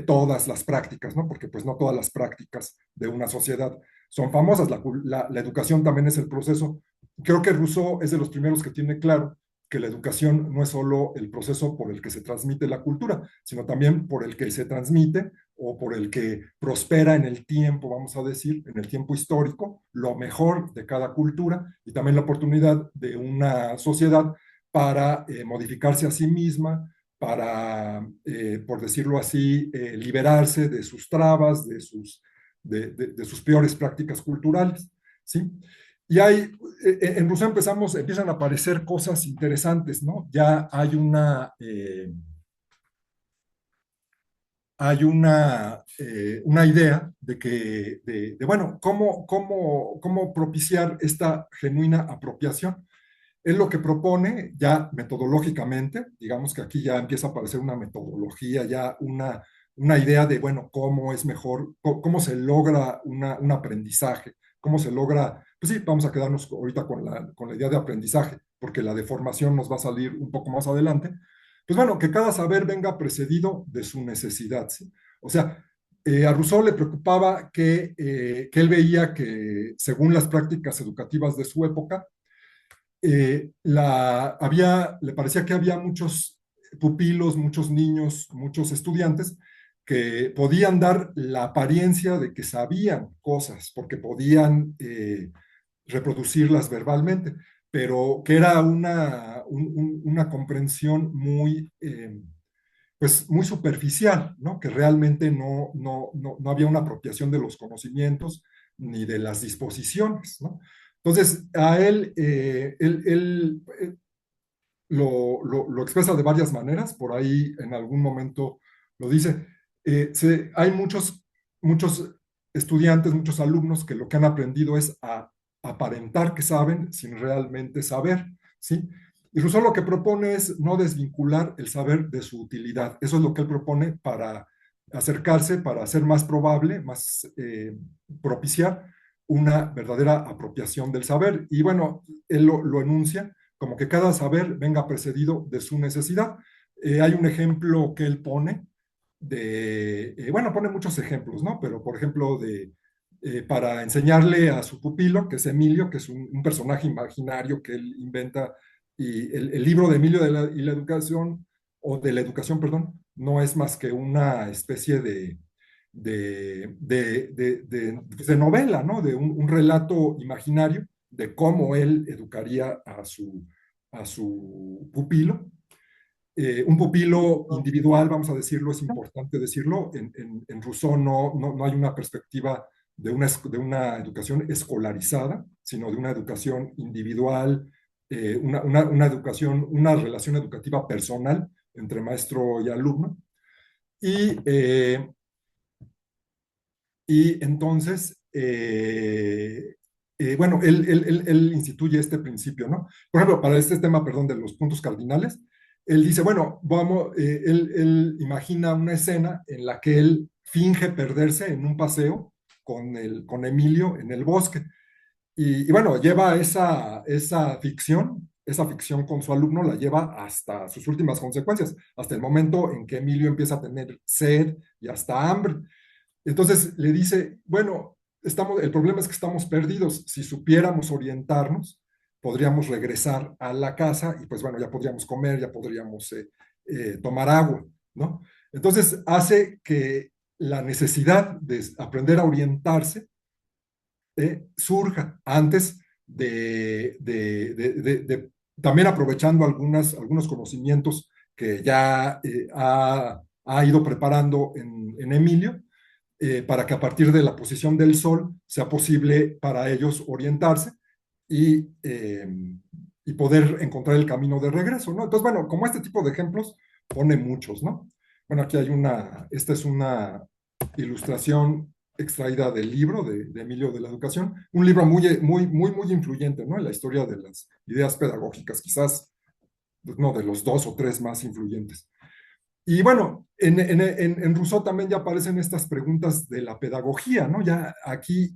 E: todas las prácticas, ¿no? Porque pues no todas las prácticas de una sociedad son famosas. La educación también es el proceso. Creo que Rousseau es de los primeros que tiene claro que la educación no es solo el proceso por el que se transmite la cultura, sino también por el que se transmite o por el que prospera en el tiempo, vamos a decir, en el tiempo histórico, lo mejor de cada cultura y también la oportunidad de una sociedad para modificarse a sí misma, para, por decirlo así, liberarse de sus trabas, de sus peores prácticas culturales, ¿sí? Y en Rousseau empiezan a aparecer cosas interesantes, ¿no? Ya hay hay una idea de que, bueno, cómo propiciar esta genuina apropiación. Él lo que propone ya metodológicamente, digamos que aquí ya empieza a aparecer una metodología, ya una idea de, bueno, cómo es mejor, cómo se logra un aprendizaje, cómo se logra, pues sí, vamos a quedarnos ahorita con la idea de aprendizaje, porque la de formación nos va a salir un poco más adelante. Pues bueno, que cada saber venga precedido de su necesidad, ¿sí? O sea, a Rousseau le preocupaba que él veía que según las prácticas educativas de su época, le parecía que había muchos pupilos, muchos niños, muchos estudiantes que podían dar la apariencia de que sabían cosas, porque podían reproducirlas verbalmente, pero que era una comprensión pues muy superficial, ¿no? Que realmente no había una apropiación de los conocimientos ni de las disposiciones, ¿no? Entonces, a él lo expresa de varias maneras, por ahí en algún momento lo dice. Hay muchos estudiantes, muchos alumnos que lo que han aprendido es a aparentar que saben sin realmente saber, ¿sí? Y Rousseau lo que propone es no desvincular el saber de su utilidad. Eso es lo que él propone para acercarse, para hacer más probable, más propiciar una verdadera apropiación del saber. Y bueno, él lo enuncia como que cada saber venga precedido de su necesidad. Hay un ejemplo que él pone bueno, pone muchos ejemplos, ¿no? Pero por ejemplo, para enseñarle a su pupilo, que es Emilio, que es un personaje imaginario que él inventa, y el libro de Emilio y la educación, o de la educación, perdón, no es más que una especie de novela, ¿no? De un relato imaginario de cómo él educaría a su pupilo. Un pupilo individual, vamos a decirlo, es importante decirlo. En Rousseau no hay una perspectiva de una educación escolarizada, sino de una educación individual, una educación, una relación educativa personal entre maestro y alumno. Y, eh, y entonces, bueno, él instituye este principio, ¿no? Por ejemplo, para este tema, perdón, de los puntos cardinales, él dice, bueno, él imagina una escena en la que él finge perderse en un paseo con Emilio en el bosque. Y bueno, lleva esa ficción con su alumno, la lleva hasta sus últimas consecuencias, hasta el momento en que Emilio empieza a tener sed y hasta hambre. Entonces le dice, bueno, el problema es que estamos perdidos. Si supiéramos orientarnos, podríamos regresar a la casa y pues bueno, ya podríamos comer, ya podríamos tomar agua, ¿no? Entonces hace que la necesidad de aprender a orientarse surja antes también aprovechando algunos conocimientos que ya ha ido preparando en Emilio, para que a partir de la posición del sol sea posible para ellos orientarse y, eh, y poder encontrar el camino de regreso, ¿no? Entonces, bueno, como este tipo de ejemplos, pone muchos, ¿no? Bueno, aquí esta es una ilustración extraída del libro de Emilio de la Educación, un libro muy influyente, ¿no? En la historia de las ideas pedagógicas, quizás no de los 2 o 3 más influyentes. Y bueno, en Rousseau también ya aparecen estas preguntas de la pedagogía, ¿no? Ya aquí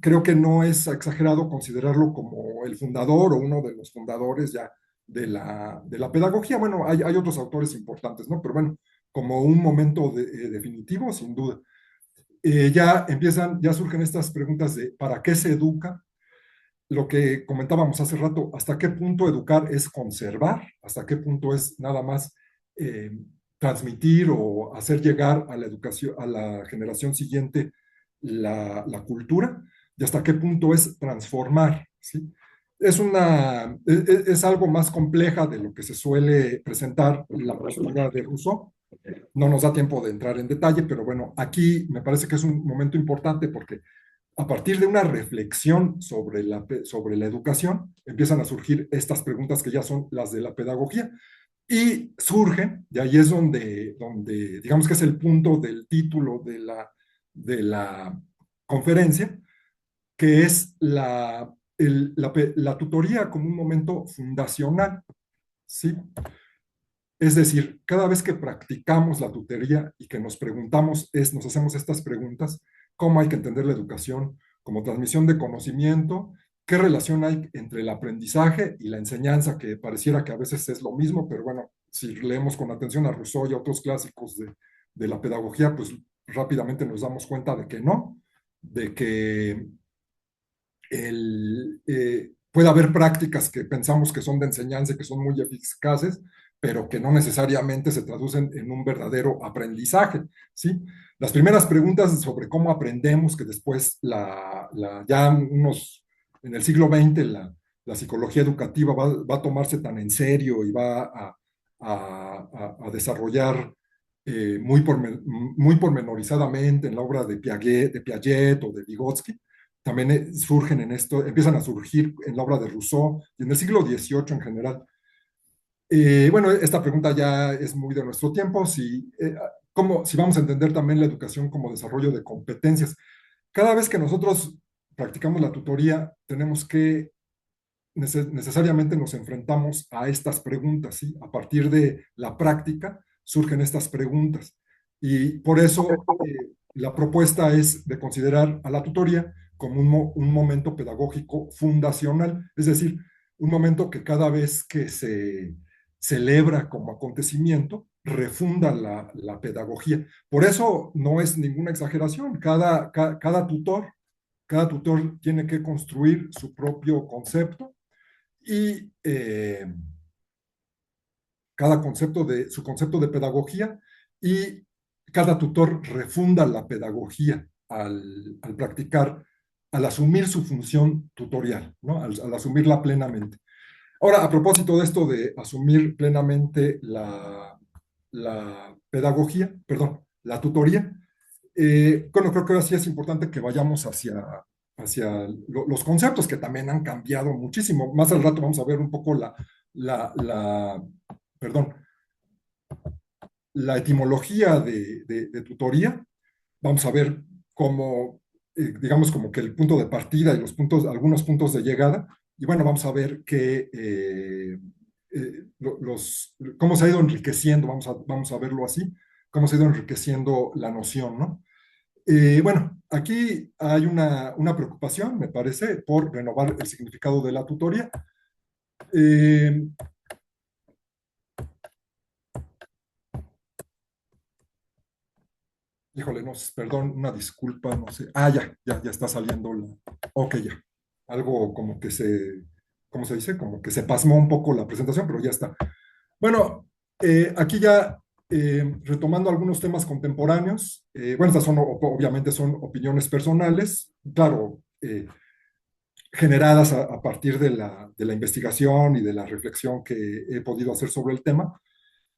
E: creo que no es exagerado considerarlo como el fundador o uno de los fundadores ya de la pedagogía. Bueno, hay otros autores importantes, ¿no? Pero bueno, como un momento definitivo, sin duda. Ya surgen estas preguntas de ¿para qué se educa? Lo que comentábamos hace rato, ¿hasta qué punto educar es conservar? ¿Hasta qué punto es nada más eh, transmitir o hacer llegar a la educación, a la generación siguiente la cultura? ¿Y hasta qué punto es transformar? ¿Sí? Es algo más compleja de lo que se suele presentar la postura de Rousseau. No nos da tiempo de entrar en detalle, pero bueno, aquí me parece que es un momento importante porque a partir de una reflexión sobre la educación, empiezan a surgir estas preguntas que ya son las de la pedagogía. Y surgen, y ahí es donde digamos que es el punto del título de la conferencia, que es la tutoría como un momento fundacional, ¿sí? Es decir, cada vez que practicamos la tutoría y que nos preguntamos, nos hacemos estas preguntas: ¿cómo hay que entender la educación como transmisión de conocimiento? ¿Qué relación hay entre el aprendizaje y la enseñanza? Que pareciera que a veces es lo mismo, pero bueno, si leemos con atención a Rousseau y a otros clásicos de la pedagogía, pues rápidamente nos damos cuenta de que no, de que puede haber prácticas que pensamos que son de enseñanza y que son muy eficaces, pero que no necesariamente se traducen en un verdadero aprendizaje, ¿sí? Las primeras preguntas sobre cómo aprendemos, que después ya en el siglo XX la psicología educativa va a tomarse tan en serio y va a desarrollar muy pormenorizadamente en la obra de Piaget o de Vygotsky, también empiezan a surgir en la obra de Rousseau y en el siglo XVIII en general. Bueno, esta pregunta ya es muy de nuestro tiempo, si vamos a entender también la educación como desarrollo de competencias. Cada vez que nosotros practicamos la tutoría, tenemos que necesariamente nos enfrentamos a estas preguntas, ¿sí? A partir de la práctica surgen estas preguntas. Y por eso la propuesta es de considerar a la tutoría como un momento pedagógico fundacional, es decir, un momento que cada vez que se celebra como acontecimiento, refunda la pedagogía. Por eso no es ninguna exageración. Cada tutor tiene que construir su propio concepto y su concepto de pedagogía, y cada tutor refunda la pedagogía al practicar, al asumir su función tutorial, ¿no? Al asumirla plenamente. Ahora, a propósito de esto de asumir plenamente la pedagogía, perdón, la tutoría, bueno, creo que ahora sí es importante que vayamos hacia los conceptos que también han cambiado muchísimo. Más al rato vamos a ver un poco perdón, la etimología de tutoría. Vamos a ver cómo, digamos, como que el punto de partida y algunos puntos de llegada. Y bueno, vamos a ver cómo se ha ido enriqueciendo, vamos a verlo así, cómo se ha ido enriqueciendo la noción, ¿no? Bueno, aquí hay una preocupación, me parece, por renovar el significado de la tutoría. Híjole, no, perdón, una disculpa, no sé. Ya está saliendo Ok, ya. Algo como que ¿cómo se dice? Como que se pasmó un poco la presentación, pero ya está. Bueno, aquí ya retomando algunos temas contemporáneos. Bueno, estas obviamente son opiniones personales, claro, generadas a partir de la investigación y de la reflexión que he podido hacer sobre el tema.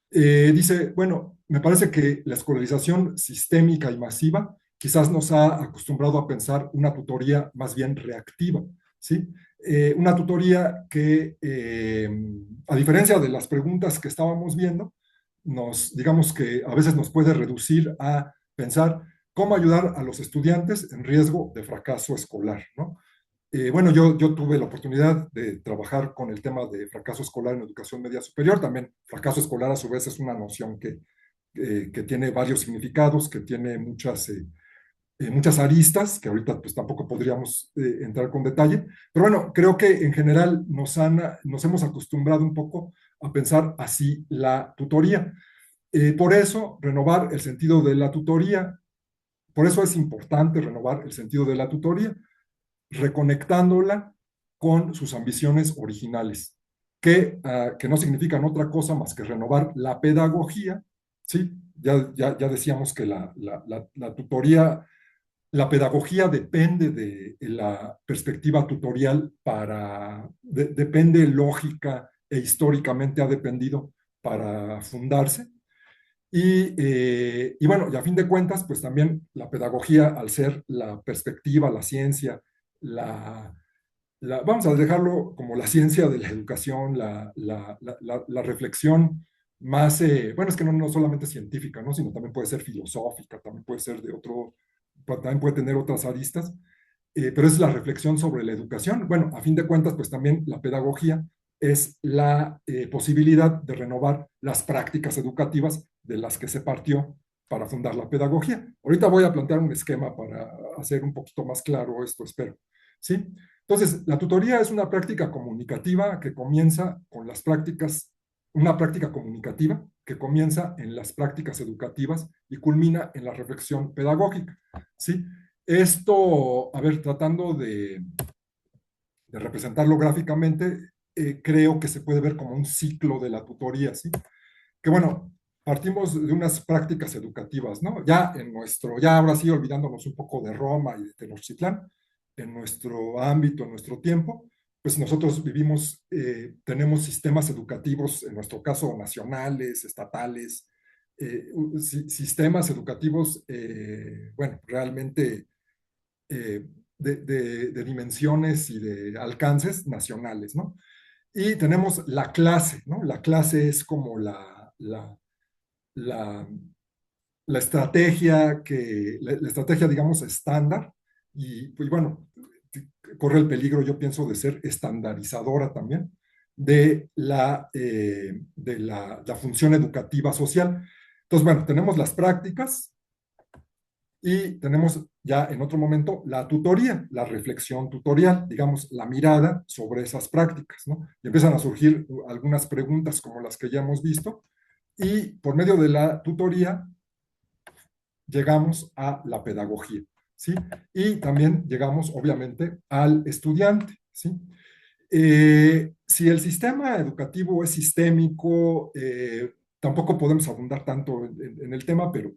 E: Dice, bueno, me parece que la escolarización sistémica y masiva quizás nos ha acostumbrado a pensar una tutoría más bien reactiva, ¿sí? Una tutoría que, a diferencia de las preguntas que estábamos viendo, digamos que a veces nos puede reducir a pensar cómo ayudar a los estudiantes en riesgo de fracaso escolar, ¿no? Bueno, yo tuve la oportunidad de trabajar con el tema de fracaso escolar en educación media superior. También fracaso escolar a su vez es una noción que tiene varios significados, que tiene muchas aristas, que ahorita pues tampoco podríamos entrar con detalle. Pero bueno, creo que en general nos hemos acostumbrado un poco a pensar así la tutoría. Por eso, renovar el sentido de la tutoría, por eso es importante renovar el sentido de la tutoría, reconectándola con sus ambiciones originales, que no significan otra cosa más que renovar la pedagogía, ¿sí? Ya decíamos que la tutoría, la pedagogía depende de la perspectiva tutorial depende lógica e históricamente ha dependido para fundarse. Y bueno, y a fin de cuentas, pues también la pedagogía, al ser la perspectiva, la ciencia, vamos a dejarlo como la ciencia de la educación, la reflexión más, bueno, es que no solamente científica, ¿no? Sino también puede ser filosófica, también puede ser de otro, también puede tener otras aristas, pero es la reflexión sobre la educación. Bueno, a fin de cuentas, pues también la pedagogía es la posibilidad de renovar las prácticas educativas de las que se partió para fundar la pedagogía. Ahorita voy a plantear un esquema para hacer un poquito más claro esto, espero. ¿Sí? Entonces, la tutoría es una práctica comunicativa que comienza con las prácticas, una práctica comunicativa que comienza en las prácticas educativas y culmina en la reflexión pedagógica. ¿Sí? Esto, a ver, tratando de representarlo gráficamente, creo que se puede ver como un ciclo de la tutoría, ¿sí? Que bueno, partimos de unas prácticas educativas, ¿no? Ya ahora sí, olvidándonos un poco de Roma y de Tenochtitlán, en nuestro ámbito, en nuestro tiempo, pues nosotros vivimos, tenemos sistemas educativos, en nuestro caso nacionales, estatales, sistemas educativos, bueno, realmente de dimensiones y de alcances nacionales, ¿no? Y tenemos la clase, ¿no? La clase es como la, la estrategia la estrategia, digamos, estándar, y pues bueno, corre el peligro, yo pienso, de ser estandarizadora también de la función educativa social. Entonces, bueno, tenemos las prácticas, y tenemos ya en otro momento la tutoría, la reflexión tutorial, digamos, la mirada sobre esas prácticas, ¿no? Y empiezan a surgir algunas preguntas como las que ya hemos visto, y por medio de la tutoría llegamos a la pedagogía, ¿sí? Y también llegamos, obviamente, al estudiante, ¿sí? Si el sistema educativo es sistémico, tampoco podemos abundar tanto en el tema, pero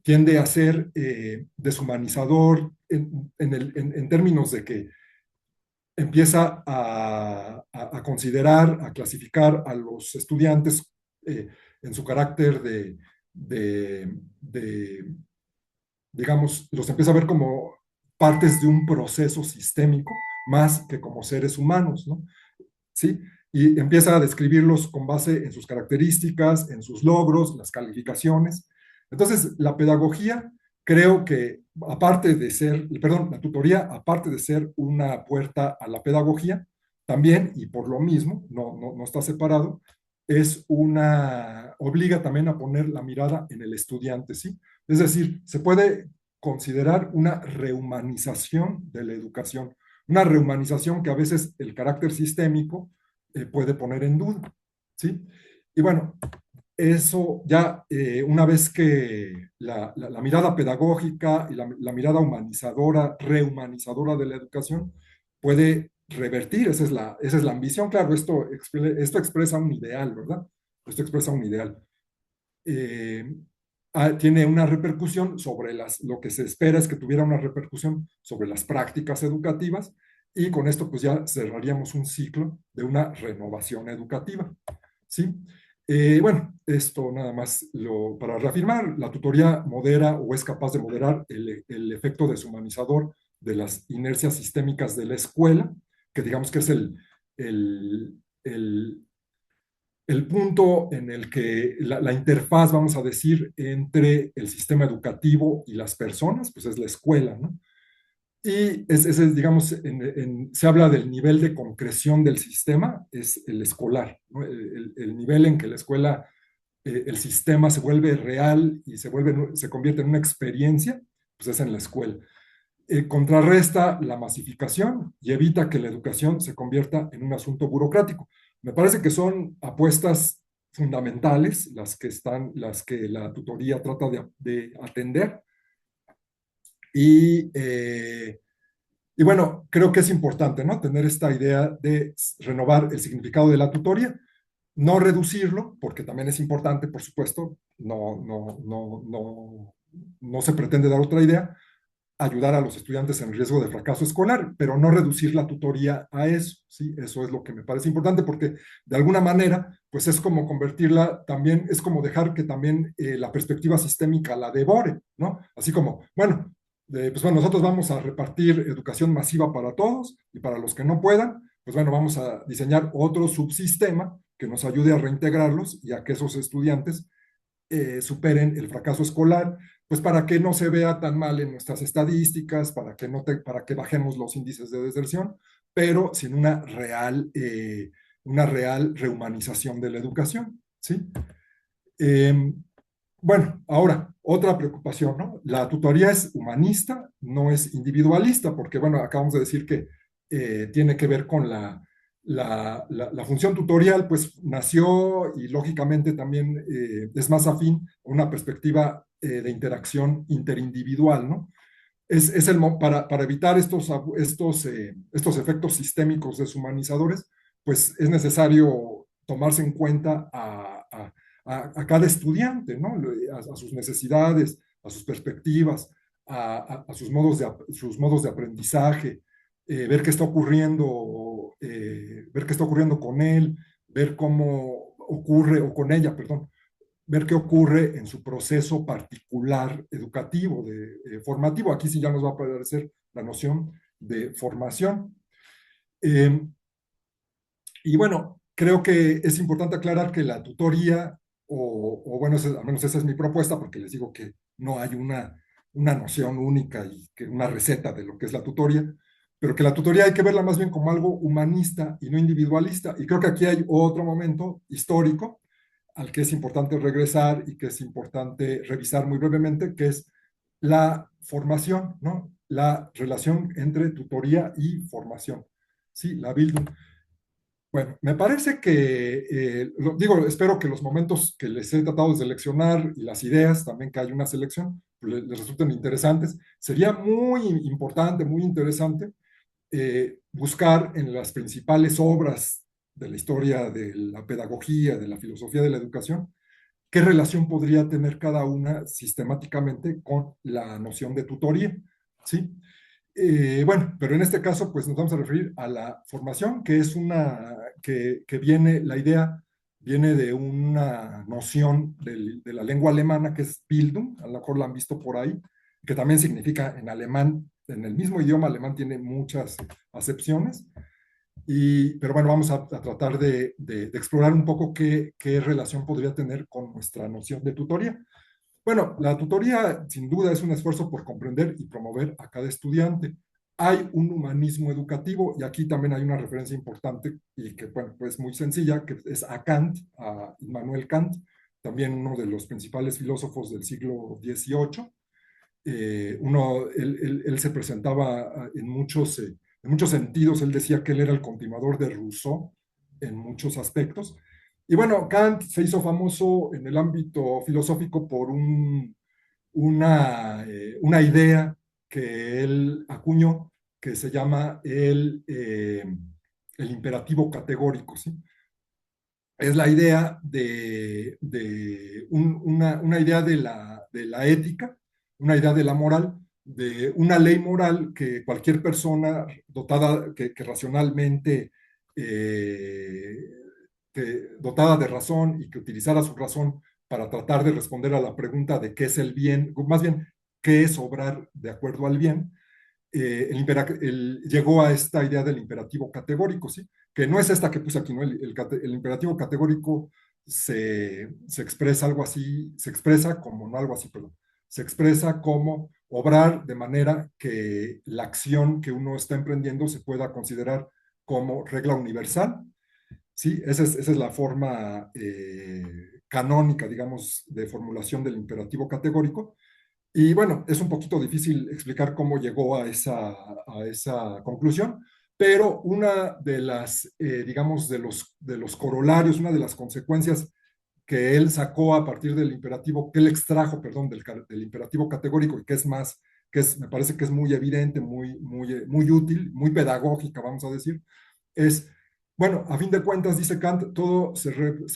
E: tiende a ser deshumanizador en términos de que empieza a considerar, a clasificar a los estudiantes en su carácter de, digamos, los empieza a ver como partes de un proceso sistémico más que como seres humanos, ¿no? ¿Sí? Y empieza a describirlos con base en sus características, en sus logros, las calificaciones. Entonces, la pedagogía, creo que aparte de ser, perdón, la tutoría, aparte de ser una puerta a la pedagogía, también, y por lo mismo, no está separado, obliga también a poner la mirada en el estudiante, ¿sí? Es decir, se puede considerar una rehumanización de la educación, una rehumanización que a veces el carácter sistémico puede poner en duda, ¿sí? Y bueno, eso ya una vez que la mirada pedagógica y la mirada humanizadora, rehumanizadora de la educación puede revertir, esa es la ambición, claro, esto expresa un ideal, ¿verdad? Esto expresa un ideal. Tiene una repercusión sobre lo que se espera es que tuviera una repercusión sobre las prácticas educativas, y con esto pues ya cerraríamos un ciclo de una renovación educativa, ¿sí? Bueno, esto nada más para reafirmar, la tutoría modera o es capaz de moderar el efecto deshumanizador de las inercias sistémicas de la escuela, que digamos que es el punto en el que la interfaz, vamos a decir, entre el sistema educativo y las personas, pues es la escuela, ¿no? Y digamos, se habla del nivel de concreción del sistema, es el escolar, ¿no? El nivel en que la escuela, el sistema se vuelve real y se convierte en una experiencia, pues es en la escuela. Contrarresta la masificación y evita que la educación se convierta en un asunto burocrático. Me parece que son apuestas fundamentales las que la tutoría trata de atender. Y bueno, creo que es importante, ¿no? Tener esta idea de renovar el significado de la tutoría, no reducirlo, porque también es importante, por supuesto, no se pretende dar otra idea, ayudar a los estudiantes en riesgo de fracaso escolar, pero no reducir la tutoría a eso, ¿sí? Eso es lo que me parece importante, porque de alguna manera, pues es como convertirla también, es como dejar que también la perspectiva sistémica la devore, ¿no? Así como, bueno, pues bueno, nosotros vamos a repartir educación masiva para todos, y para los que no puedan, pues bueno, vamos a diseñar otro subsistema que nos ayude a reintegrarlos y a que esos estudiantes superen el fracaso escolar, pues para que no se vea tan mal en nuestras estadísticas, para que bajemos los índices de deserción, pero sin una real rehumanización de la educación, ¿sí? Bueno, ahora, otra preocupación, ¿no? La tutoría es humanista, no es individualista, porque, bueno, acabamos de decir que tiene que ver con la función tutorial, pues nació y lógicamente también es más afín a una perspectiva de interacción interindividual, ¿no? Para evitar estos efectos sistémicos deshumanizadores, pues es necesario tomarse en cuenta a cada estudiante, ¿no? A sus necesidades, a sus perspectivas, sus modos de aprendizaje, ver qué está ocurriendo con él, ver cómo ocurre, o con ella, perdón, ver qué ocurre en su proceso particular educativo, formativo. Aquí sí ya nos va a aparecer la noción de formación. Y bueno, creo que es importante aclarar que la tutoría, o bueno, al menos esa es mi propuesta, porque les digo que no hay una noción única y que una receta de lo que es la tutoría, pero que la tutoría hay que verla más bien como algo humanista y no individualista. Y creo que aquí hay otro momento histórico al que es importante regresar y que es importante revisar muy brevemente, que es la formación, ¿no? La relación entre tutoría y formación. Sí, la Bildung. Bueno, me parece que, digo, espero que los momentos que les he tratado de seleccionar y las ideas, también que hay una selección, les resulten interesantes. Sería muy importante, muy interesante buscar en las principales obras de la historia de la pedagogía, de la filosofía de la educación, qué relación podría tener cada una sistemáticamente con la noción de tutoría, ¿sí? Bueno, pero en este caso, pues nos vamos a referir a la formación, que es que viene, la idea viene de una noción de la lengua alemana, que es Bildung, a lo mejor la han visto por ahí, que también significa en alemán, en el mismo idioma alemán tiene muchas acepciones, pero bueno, vamos a tratar de explorar un poco qué relación podría tener con nuestra noción de tutoría. Bueno, la tutoría sin duda es un esfuerzo por comprender y promover a cada estudiante. Hay un humanismo educativo y aquí también hay una referencia importante y que, bueno, pues muy sencilla, que es a Kant, a Immanuel Kant, también uno de los principales filósofos del siglo XVIII. Él se presentaba en muchos sentidos, él decía que él era el continuador de Rousseau en muchos aspectos. Y bueno, Kant se hizo famoso en el ámbito filosófico por una idea que él acuñó, que se llama el imperativo categórico, ¿sí? Es la idea una idea de la ética, una idea de la moral, de una ley moral que cualquier persona dotada, que racionalmente, dotada de razón y que utilizara su razón para tratar de responder a la pregunta de qué es el bien, más bien, qué es obrar de acuerdo al bien, llegó a esta idea del imperativo categórico, ¿sí? Que no es esta que puse aquí, ¿no? El imperativo categórico se expresa algo así, se expresa como, no algo así, perdón, se expresa como obrar de manera que la acción que uno está emprendiendo se pueda considerar como regla universal, ¿sí? Esa es la forma canónica, digamos, de formulación del imperativo categórico. Y bueno, es un poquito difícil explicar cómo llegó a esa conclusión, pero una de las, digamos, de los corolarios, una de las consecuencias que él sacó a partir del imperativo, que él extrajo, perdón, del imperativo categórico, y que es más, me parece que es muy evidente, muy útil, muy pedagógica, vamos a decir, es, bueno, a fin de cuentas, dice Kant, todo se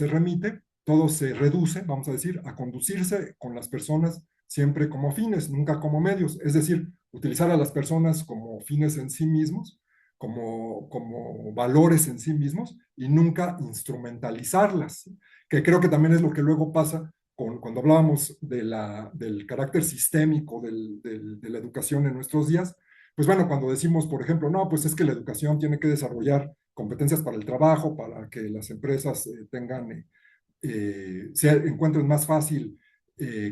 E: remite, todo se reduce, vamos a decir, a conducirse con las personas siempre como fines, nunca como medios, es decir, utilizar a las personas como fines en sí mismos, como valores en sí mismos, y nunca instrumentalizarlas, ¿sí? Que creo que también es lo que luego pasa cuando hablábamos del carácter sistémico de la educación en nuestros días, pues bueno, cuando decimos, por ejemplo, no, pues es que la educación tiene que desarrollar competencias para el trabajo, para que las empresas se encuentren más fácil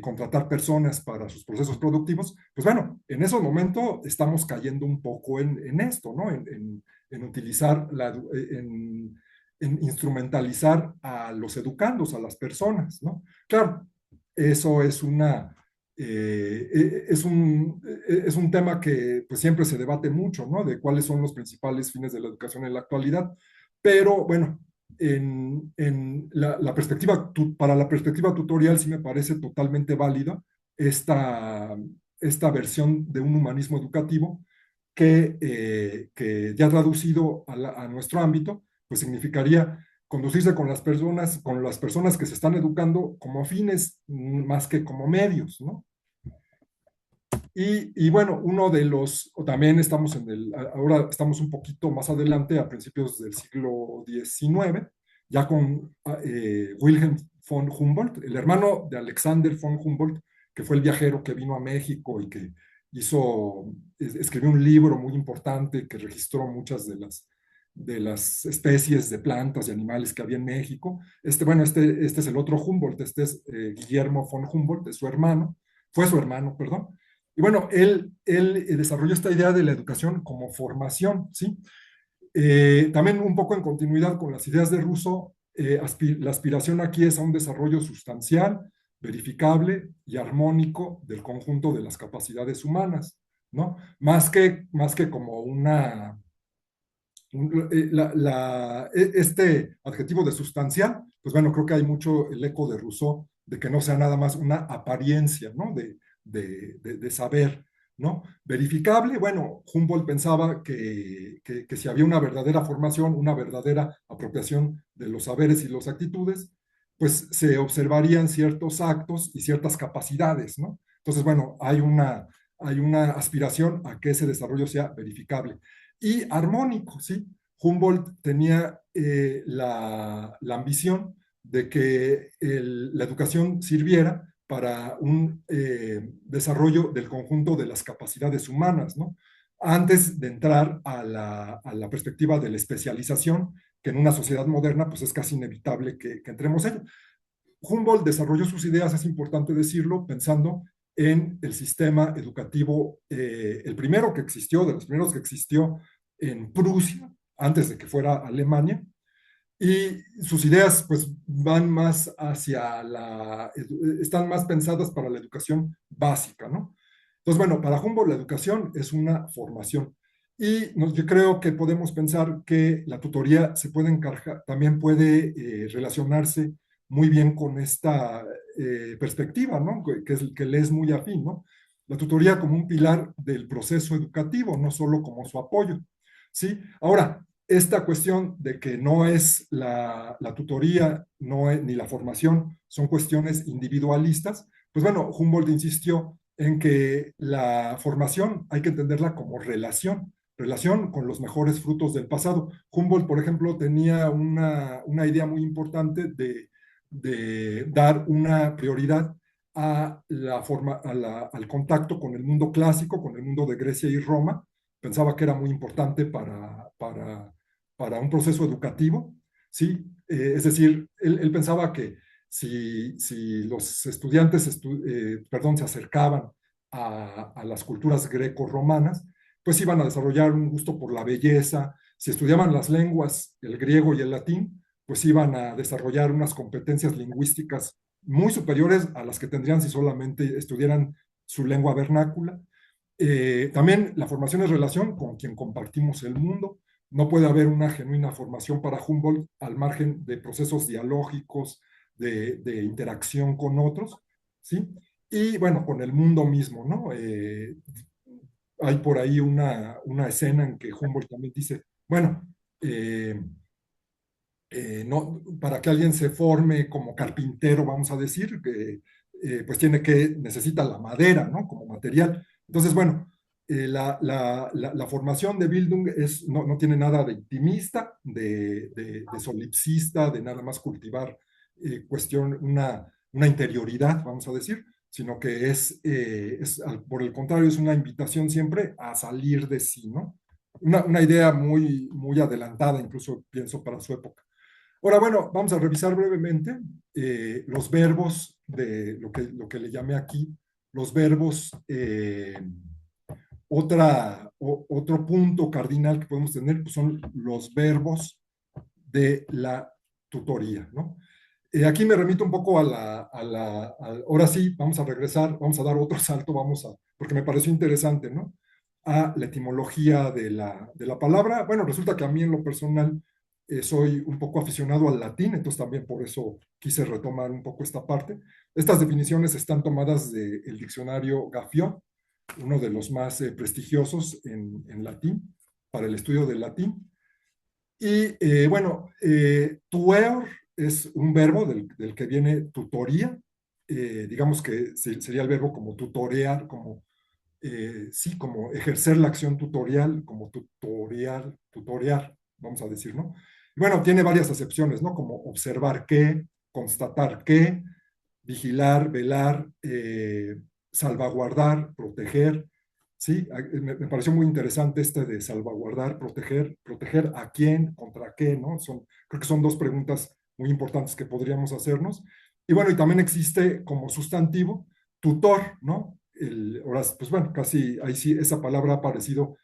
E: contratar personas para sus procesos productivos, pues bueno, en ese momento estamos cayendo un poco en esto, ¿no? En utilizar, en instrumentalizar a los educandos, a las personas, ¿no? Claro, eso es es un tema que pues siempre se debate mucho, ¿no? De cuáles son los principales fines de la educación en la actualidad. Pero bueno, en la perspectiva, para la perspectiva tutorial sí me parece totalmente válida esta versión de un humanismo educativo que ya traducido a nuestro ámbito, pues significaría conducirse con las personas que se están educando como fines más que como medios, ¿no? Y bueno, uno de los, o también estamos ahora estamos un poquito más adelante, a principios del siglo XIX, ya con Wilhelm von Humboldt, el hermano de Alexander von Humboldt, que fue el viajero que vino a México y que escribió un libro muy importante que registró muchas de las especies de plantas y animales que había en México. Bueno, este es el otro Humboldt, este es Guillermo von Humboldt, es su hermano, fue su hermano, perdón. Y bueno, él desarrolló esta idea de la educación como formación, ¿sí? También un poco en continuidad con las ideas de Rousseau, la aspiración aquí es a un desarrollo sustancial, verificable y armónico del conjunto de las capacidades humanas, ¿no? Más que como este adjetivo de sustancial, pues bueno, creo que hay mucho el eco de Rousseau, de que no sea nada más una apariencia, ¿no? De saber, ¿no? Verificable, bueno, Humboldt pensaba que si había una verdadera formación, una verdadera apropiación de los saberes y las actitudes, pues se observarían ciertos actos y ciertas capacidades, ¿no? Entonces, bueno, hay una aspiración a que ese desarrollo sea verificable y armónico, ¿sí? Humboldt tenía la ambición de que la educación sirviera para un desarrollo del conjunto de las capacidades humanas, ¿no? Antes de entrar a la perspectiva de la especialización, que en una sociedad moderna pues es casi inevitable que entremos en. Humboldt desarrolló sus ideas, es importante decirlo, pensando en el sistema educativo, el primero que existió, de los primeros que existió en Prusia, antes de que fuera Alemania, y sus ideas pues van más están más pensadas para la educación básica, ¿no? Entonces, bueno, para Humboldt la educación es una formación. Y yo creo que podemos pensar que la tutoría se puede encargar, también puede relacionarse muy bien con esta perspectiva, ¿no? Que le es muy afín, ¿no? La tutoría como un pilar del proceso educativo, no solo como su apoyo, ¿sí? Ahora, esta cuestión de que no es la tutoría ni la formación, son cuestiones individualistas, pues bueno, Humboldt insistió en que la formación hay que entenderla como relación con los mejores frutos del pasado. Humboldt, por ejemplo, tenía una idea muy importante de dar una prioridad al contacto con el mundo clásico, con el mundo de Grecia y Roma. Pensaba que era muy importante para un proceso educativo, ¿sí? Es decir, él pensaba que si los estudiantes se acercaban a las culturas greco-romanas, pues iban a desarrollar un gusto por la belleza. Si estudiaban las lenguas, el griego y el latín, pues iban a desarrollar unas competencias lingüísticas muy superiores a las que tendrían si solamente estudiaran su lengua vernácula. También la formación es relación con quien compartimos el mundo. No puede haber una genuina formación para Humboldt al margen de procesos dialógicos, de interacción con otros, ¿sí? Y bueno, con el mundo mismo, ¿no? Hay por ahí una escena en que Humboldt también dice, bueno, no, para que alguien se forme como carpintero, vamos a decir, que pues necesita la madera, ¿no? Como material. Entonces, bueno, la formación de Bildung no tiene nada de intimista, de solipsista, de nada más cultivar una interioridad, vamos a decir, sino que por el contrario, es una invitación siempre a salir de sí, ¿no? Una idea muy, muy adelantada, incluso pienso para su época. Ahora, bueno, vamos a revisar brevemente los verbos de lo que le llamé aquí, los verbos, otro punto cardinal que podemos tener pues son los verbos de la tutoría, ¿no? Aquí me remito un poco ahora sí, vamos a regresar, vamos a dar otro salto, porque me pareció interesante, ¿no? A la etimología de la palabra. Bueno, resulta que a mí en lo personal soy un poco aficionado al latín, entonces también por eso quise retomar un poco esta parte. Estas definiciones están tomadas del diccionario Gaffiot, uno de los más prestigiosos en latín, para el estudio del latín. Y bueno, tuer es un verbo del que viene tutoría, digamos que sería el verbo como tutorear, sí, como ejercer la acción tutorial, como tutorear, vamos a decir, ¿no? Y bueno, tiene varias acepciones, ¿no? Como observar qué, constatar qué, vigilar, velar, salvaguardar, proteger, ¿sí? Me pareció muy interesante este de salvaguardar, proteger a quién, contra qué, ¿no? Creo que son dos preguntas muy importantes que podríamos hacernos. Y bueno, y también existe como sustantivo tutor, ¿no? Ahora, pues bueno, casi ahí sí, esa palabra ha aparecido,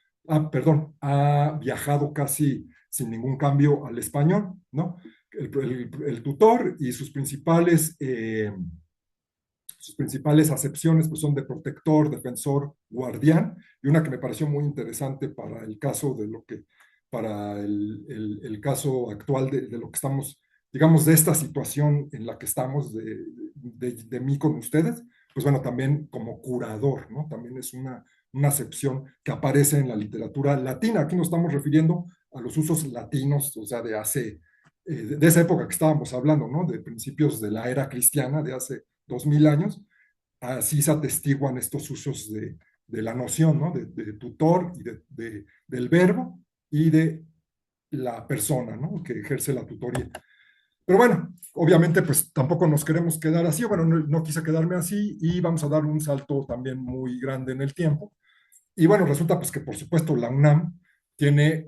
E: perdón, ha viajado casi sin ningún cambio al español, ¿no? El tutor y sus principales acepciones pues son de protector, defensor, guardián, y una que me pareció muy interesante para el caso para el caso actual de lo que estamos, digamos, de esta situación en la que estamos, de mí con ustedes, pues bueno, también como curador, ¿no? También es una acepción que aparece en la literatura latina. Aquí nos estamos refiriendo a los usos latinos, o sea, de esa época que estábamos hablando, ¿no? De principios de la era cristiana, de hace 2000 años, así se atestiguan estos usos de la noción, ¿no? De tutor y del verbo y de la persona, ¿no? Que ejerce la tutoría. Pero bueno, obviamente pues tampoco nos queremos quedar así, bueno, no quise quedarme así y vamos a dar un salto también muy grande en el tiempo. Y bueno, resulta pues que por supuesto la UNAM tiene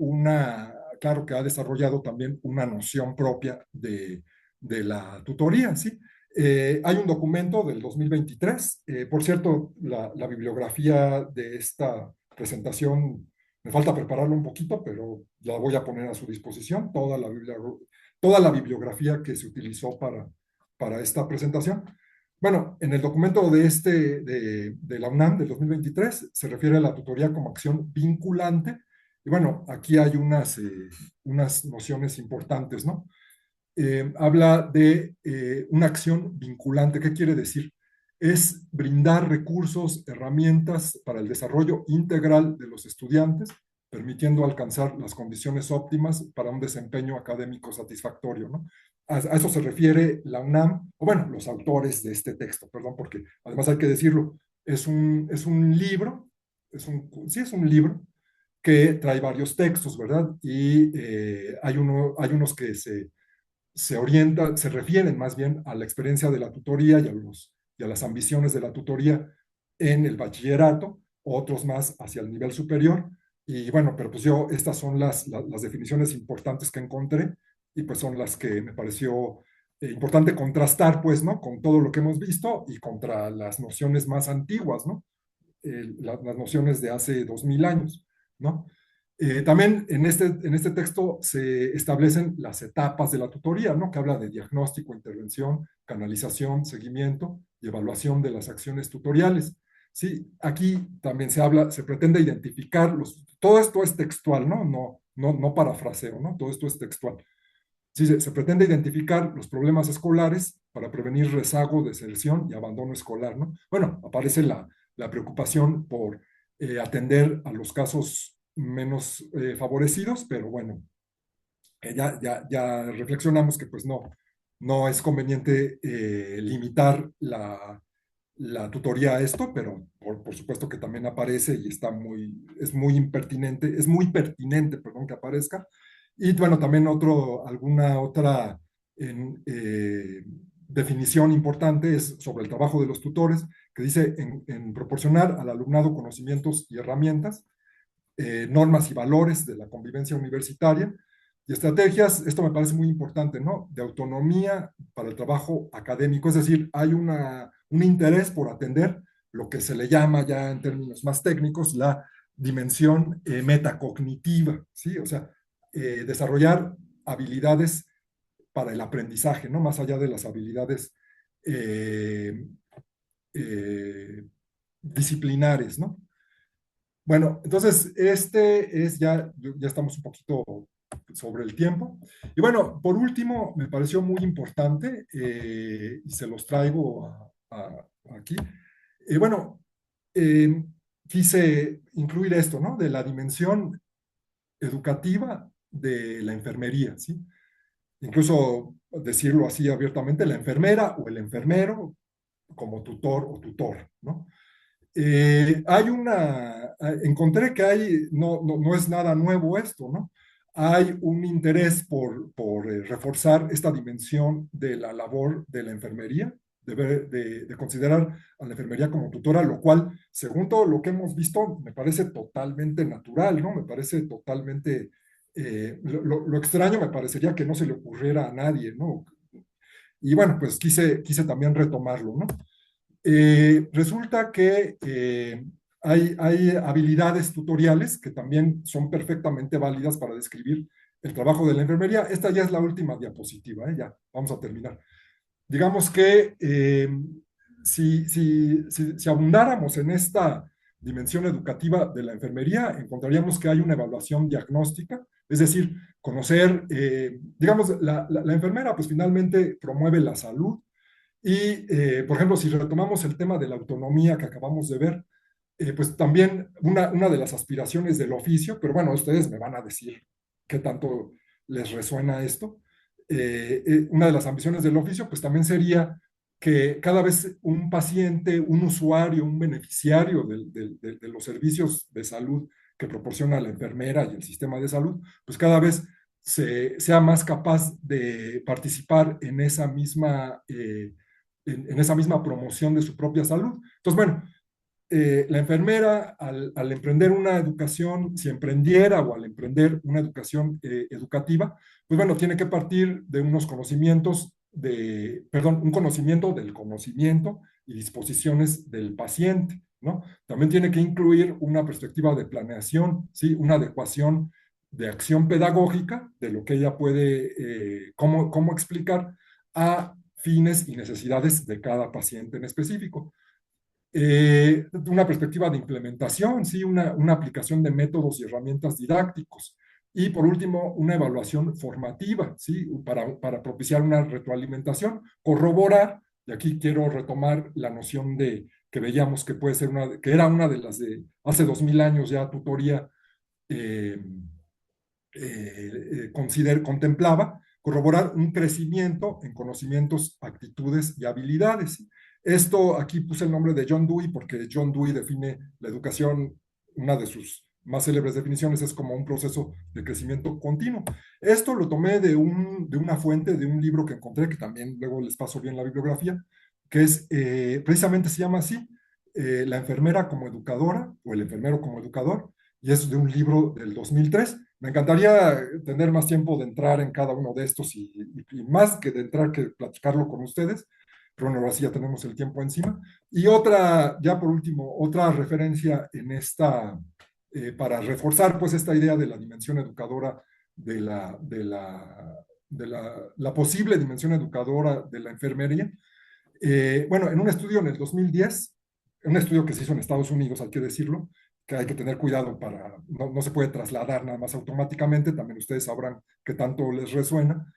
E: claro que ha desarrollado también una noción propia de la tutoría, ¿sí? Hay un documento del 2023, por cierto, la bibliografía de esta presentación, me falta prepararlo un poquito, pero la voy a poner a su disposición, toda la bibliografía que se utilizó para esta presentación. Bueno, en el documento de la UNAM del 2023 se refiere a la tutoría como acción vinculante. Y bueno, aquí hay unas nociones importantes, ¿no? Habla de una acción vinculante. ¿Qué quiere decir? Es brindar recursos, herramientas para el desarrollo integral de los estudiantes, permitiendo alcanzar las condiciones óptimas para un desempeño académico satisfactorio, ¿no? A eso se refiere la UNAM, o bueno, los autores de este texto, perdón, porque además hay que decirlo, es un libro, sí es un libro que trae varios textos, ¿verdad? Y hay unos que se refieren más bien a la experiencia de la tutoría y a las ambiciones de la tutoría en el bachillerato, otros más hacia el nivel superior. Y bueno, pero pues estas son las definiciones importantes que encontré y pues son las que me pareció importante contrastar, pues, ¿no? Con todo lo que hemos visto y contra las nociones más antiguas, ¿no? Las nociones de hace 2000 años, ¿no? También en este texto se establecen las etapas de la tutoría, ¿no? Que habla de diagnóstico, intervención, canalización, seguimiento y evaluación de las acciones tutoriales. Sí, aquí también se pretende identificar todo esto es textual, ¿no? No parafraseo, ¿no? Todo esto es textual. Sí, se pretende identificar los problemas escolares para prevenir rezago, deserción y abandono escolar, ¿no? Bueno, aparece la preocupación por atender a los casos menos favorecidos, pero bueno, ya reflexionamos que pues no es conveniente limitar la tutoría a esto, pero por supuesto que también aparece y es muy pertinente, perdón, que aparezca. Y bueno, también alguna otra definición importante es sobre el trabajo de los tutores, que dice en proporcionar al alumnado conocimientos y herramientas, normas y valores de la convivencia universitaria y estrategias, esto me parece muy importante, ¿no? De autonomía para el trabajo académico, es decir, hay un interés por atender lo que se le llama ya en términos más técnicos la dimensión metacognitiva, ¿sí? O sea, desarrollar habilidades para el aprendizaje, ¿no? Más allá de las habilidades eh, disciplinares, ¿no? Bueno, entonces este es ya estamos un poquito sobre el tiempo. Y bueno, por último, me pareció muy importante, y se los traigo aquí. Bueno, eh, quise incluir esto, ¿no? De la dimensión educativa de la enfermería, ¿sí? Incluso decirlo así abiertamente, la enfermera o el enfermero como tutor o tutor, ¿no? Encontré que no es nada nuevo esto, ¿no? Hay un interés por reforzar esta dimensión de la labor de la enfermería, de considerar a la enfermería como tutora, lo cual, según todo lo que hemos visto, me parece totalmente natural, ¿no? Me parece totalmente, lo extraño me parecería que no se le ocurriera a nadie, ¿no? Y bueno, pues quise también retomarlo, ¿no? Resulta que hay habilidades tutoriales que también son perfectamente válidas para describir el trabajo de la enfermería. Esta ya es la última diapositiva, ya vamos a terminar. Digamos que si abundáramos en esta dimensión educativa de la enfermería, encontraríamos que hay una evaluación diagnóstica, es decir, conocer, digamos, la enfermera pues finalmente promueve la salud, y, por ejemplo, si retomamos el tema de la autonomía que acabamos de ver, pues también una de las aspiraciones del oficio, pero bueno, ustedes me van a decir qué tanto les resuena esto. Una de las ambiciones del oficio, pues también sería que cada vez un paciente, un usuario, un beneficiario de los servicios de salud que proporciona la enfermera y el sistema de salud, pues cada vez sea más capaz de participar en esa misma en esa misma promoción de su propia salud. Entonces, bueno, la enfermera al emprender una educación, si emprendiera o al emprender una educación educativa, pues bueno, tiene que partir de unos conocimientos un conocimiento del conocimiento y disposiciones del paciente, ¿no? También tiene que incluir una perspectiva de planeación, ¿sí? Una adecuación de acción pedagógica de lo que ella puede, cómo explicar a fines y necesidades de cada paciente en específico. Una perspectiva de implementación, ¿sí? Una aplicación de métodos y herramientas didácticos. Y por último, una evaluación formativa, ¿sí? Para propiciar una retroalimentación, corroborar, y aquí quiero retomar la noción que veíamos que puede ser que era una de las de hace 2000 años ya tutoría contemplaba, corroborar un crecimiento en conocimientos, actitudes y habilidades. Esto aquí puse el nombre de John Dewey porque John Dewey define la educación, una de sus más célebres definiciones es como un proceso de crecimiento continuo. Esto lo tomé de una fuente, de un libro que encontré, que también luego les paso bien la bibliografía, que es, precisamente se llama así, La enfermera como educadora, o el enfermero como educador, y es de un libro del 2003. Me encantaría tener más tiempo de entrar en cada uno de estos y más que de entrar que platicarlo con ustedes, pero bueno, ahora sí ya tenemos el tiempo encima. Y ya por último, otra referencia en para reforzar pues esta idea de la dimensión educadora, la posible dimensión educadora de la enfermería. Bueno, en un estudio en el 2010, un estudio que se hizo en Estados Unidos, hay que decirlo, que hay que tener cuidado no se puede trasladar nada más automáticamente, también ustedes sabrán qué tanto les resuena.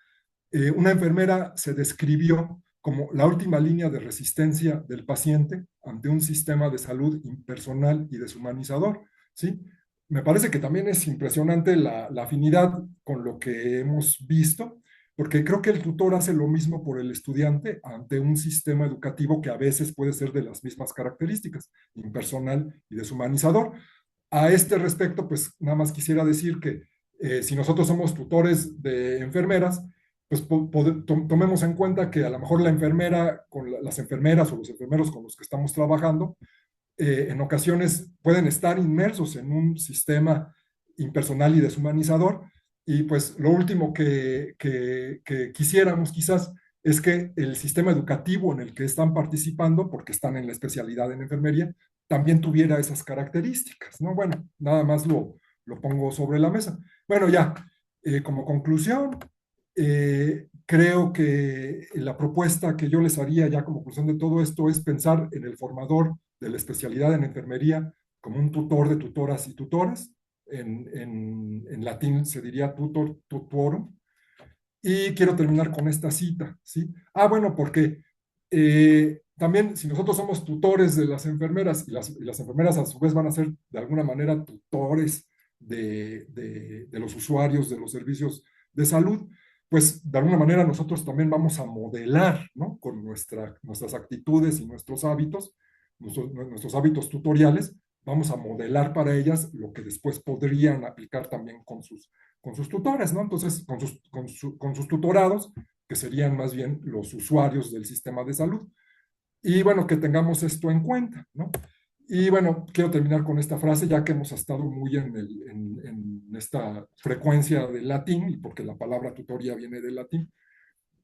E: Una enfermera se describió como la última línea de resistencia del paciente ante un sistema de salud impersonal y deshumanizador, ¿sí? Me parece que también es impresionante la afinidad con lo que hemos visto, porque creo que el tutor hace lo mismo por el estudiante ante un sistema educativo que a veces puede ser de las mismas características, impersonal y deshumanizador. A este respecto, pues nada más quisiera decir que si nosotros somos tutores de enfermeras, pues tomemos en cuenta que a lo mejor la enfermera, con las enfermeras o los enfermeros con los que estamos trabajando, en ocasiones pueden estar inmersos en un sistema impersonal y deshumanizador. Y pues lo último que quisiéramos quizás es que el sistema educativo en el que están participando, porque están en la especialidad en enfermería, también tuviera esas características, ¿no? Bueno, nada más lo pongo sobre la mesa. Bueno, ya, como conclusión, creo que la propuesta que yo les haría ya como conclusión de todo esto es pensar en el formador de la especialidad en enfermería como un tutor de tutoras y tutores. En latín se diría tutor, tutorum. Y quiero terminar con esta cita, ¿sí? Bueno, porque también si nosotros somos tutores de las enfermeras y las enfermeras a su vez van a ser de alguna manera tutores de los usuarios de los servicios de salud, pues de alguna manera nosotros también vamos a modelar, ¿no? Con nuestras actitudes y nuestros hábitos tutoriales, vamos a modelar para ellas lo que después podrían aplicar también con sus tutores, ¿no? Entonces, con sus tutorados, que serían más bien los usuarios del sistema de salud. Y bueno, que tengamos esto en cuenta, ¿no? Y bueno, quiero terminar con esta frase, ya que hemos estado muy en esta frecuencia del latín, y porque la palabra tutoría viene del latín.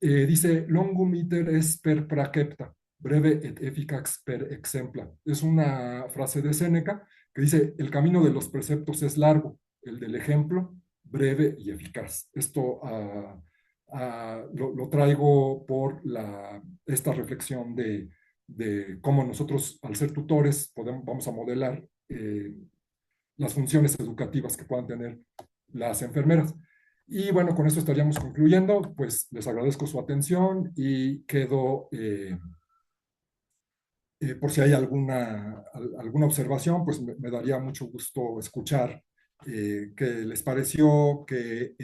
E: Dice, longum iter est per pracepta, breve et efficax per exempla. Es una frase de Séneca que dice, el camino de los preceptos es largo, el del ejemplo breve y eficaz. Esto lo traigo por esta reflexión de cómo nosotros, al ser tutores, vamos a modelar las funciones educativas que puedan tener las enfermeras. Y bueno, con esto estaríamos concluyendo. Pues les agradezco su atención y quedo, por si hay alguna observación, pues me daría mucho gusto escuchar qué les pareció, que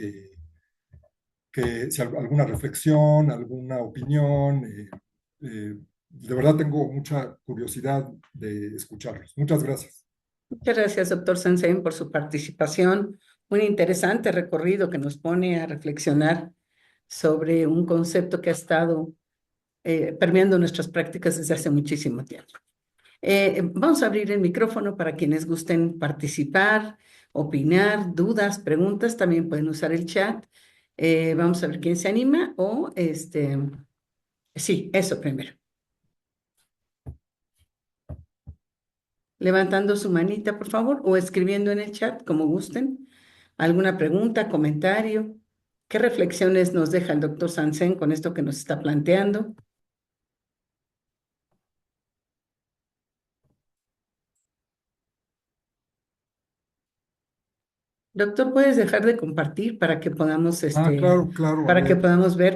E: si alguna reflexión, alguna opinión. De verdad tengo mucha curiosidad de escucharlos. Muchas gracias.
A: Muchas gracias, doctor Sansen, por su participación. Un interesante recorrido que nos pone a reflexionar sobre un concepto que ha estado permeando nuestras prácticas desde hace muchísimo tiempo. Vamos a abrir el micrófono para quienes gusten participar, opinar, dudas, preguntas. También pueden usar el chat. Vamos a ver quién se anima o sí, eso primero. Levantando su manita, por favor, o escribiendo en el chat, como gusten. ¿Alguna pregunta, comentario? ¿Qué reflexiones nos deja el doctor Sansen con esto que nos está planteando? Doctor, ¿puedes dejar de compartir para que podamos,
E: Claro, claro, a
A: para que
E: ver.
A: podamos ver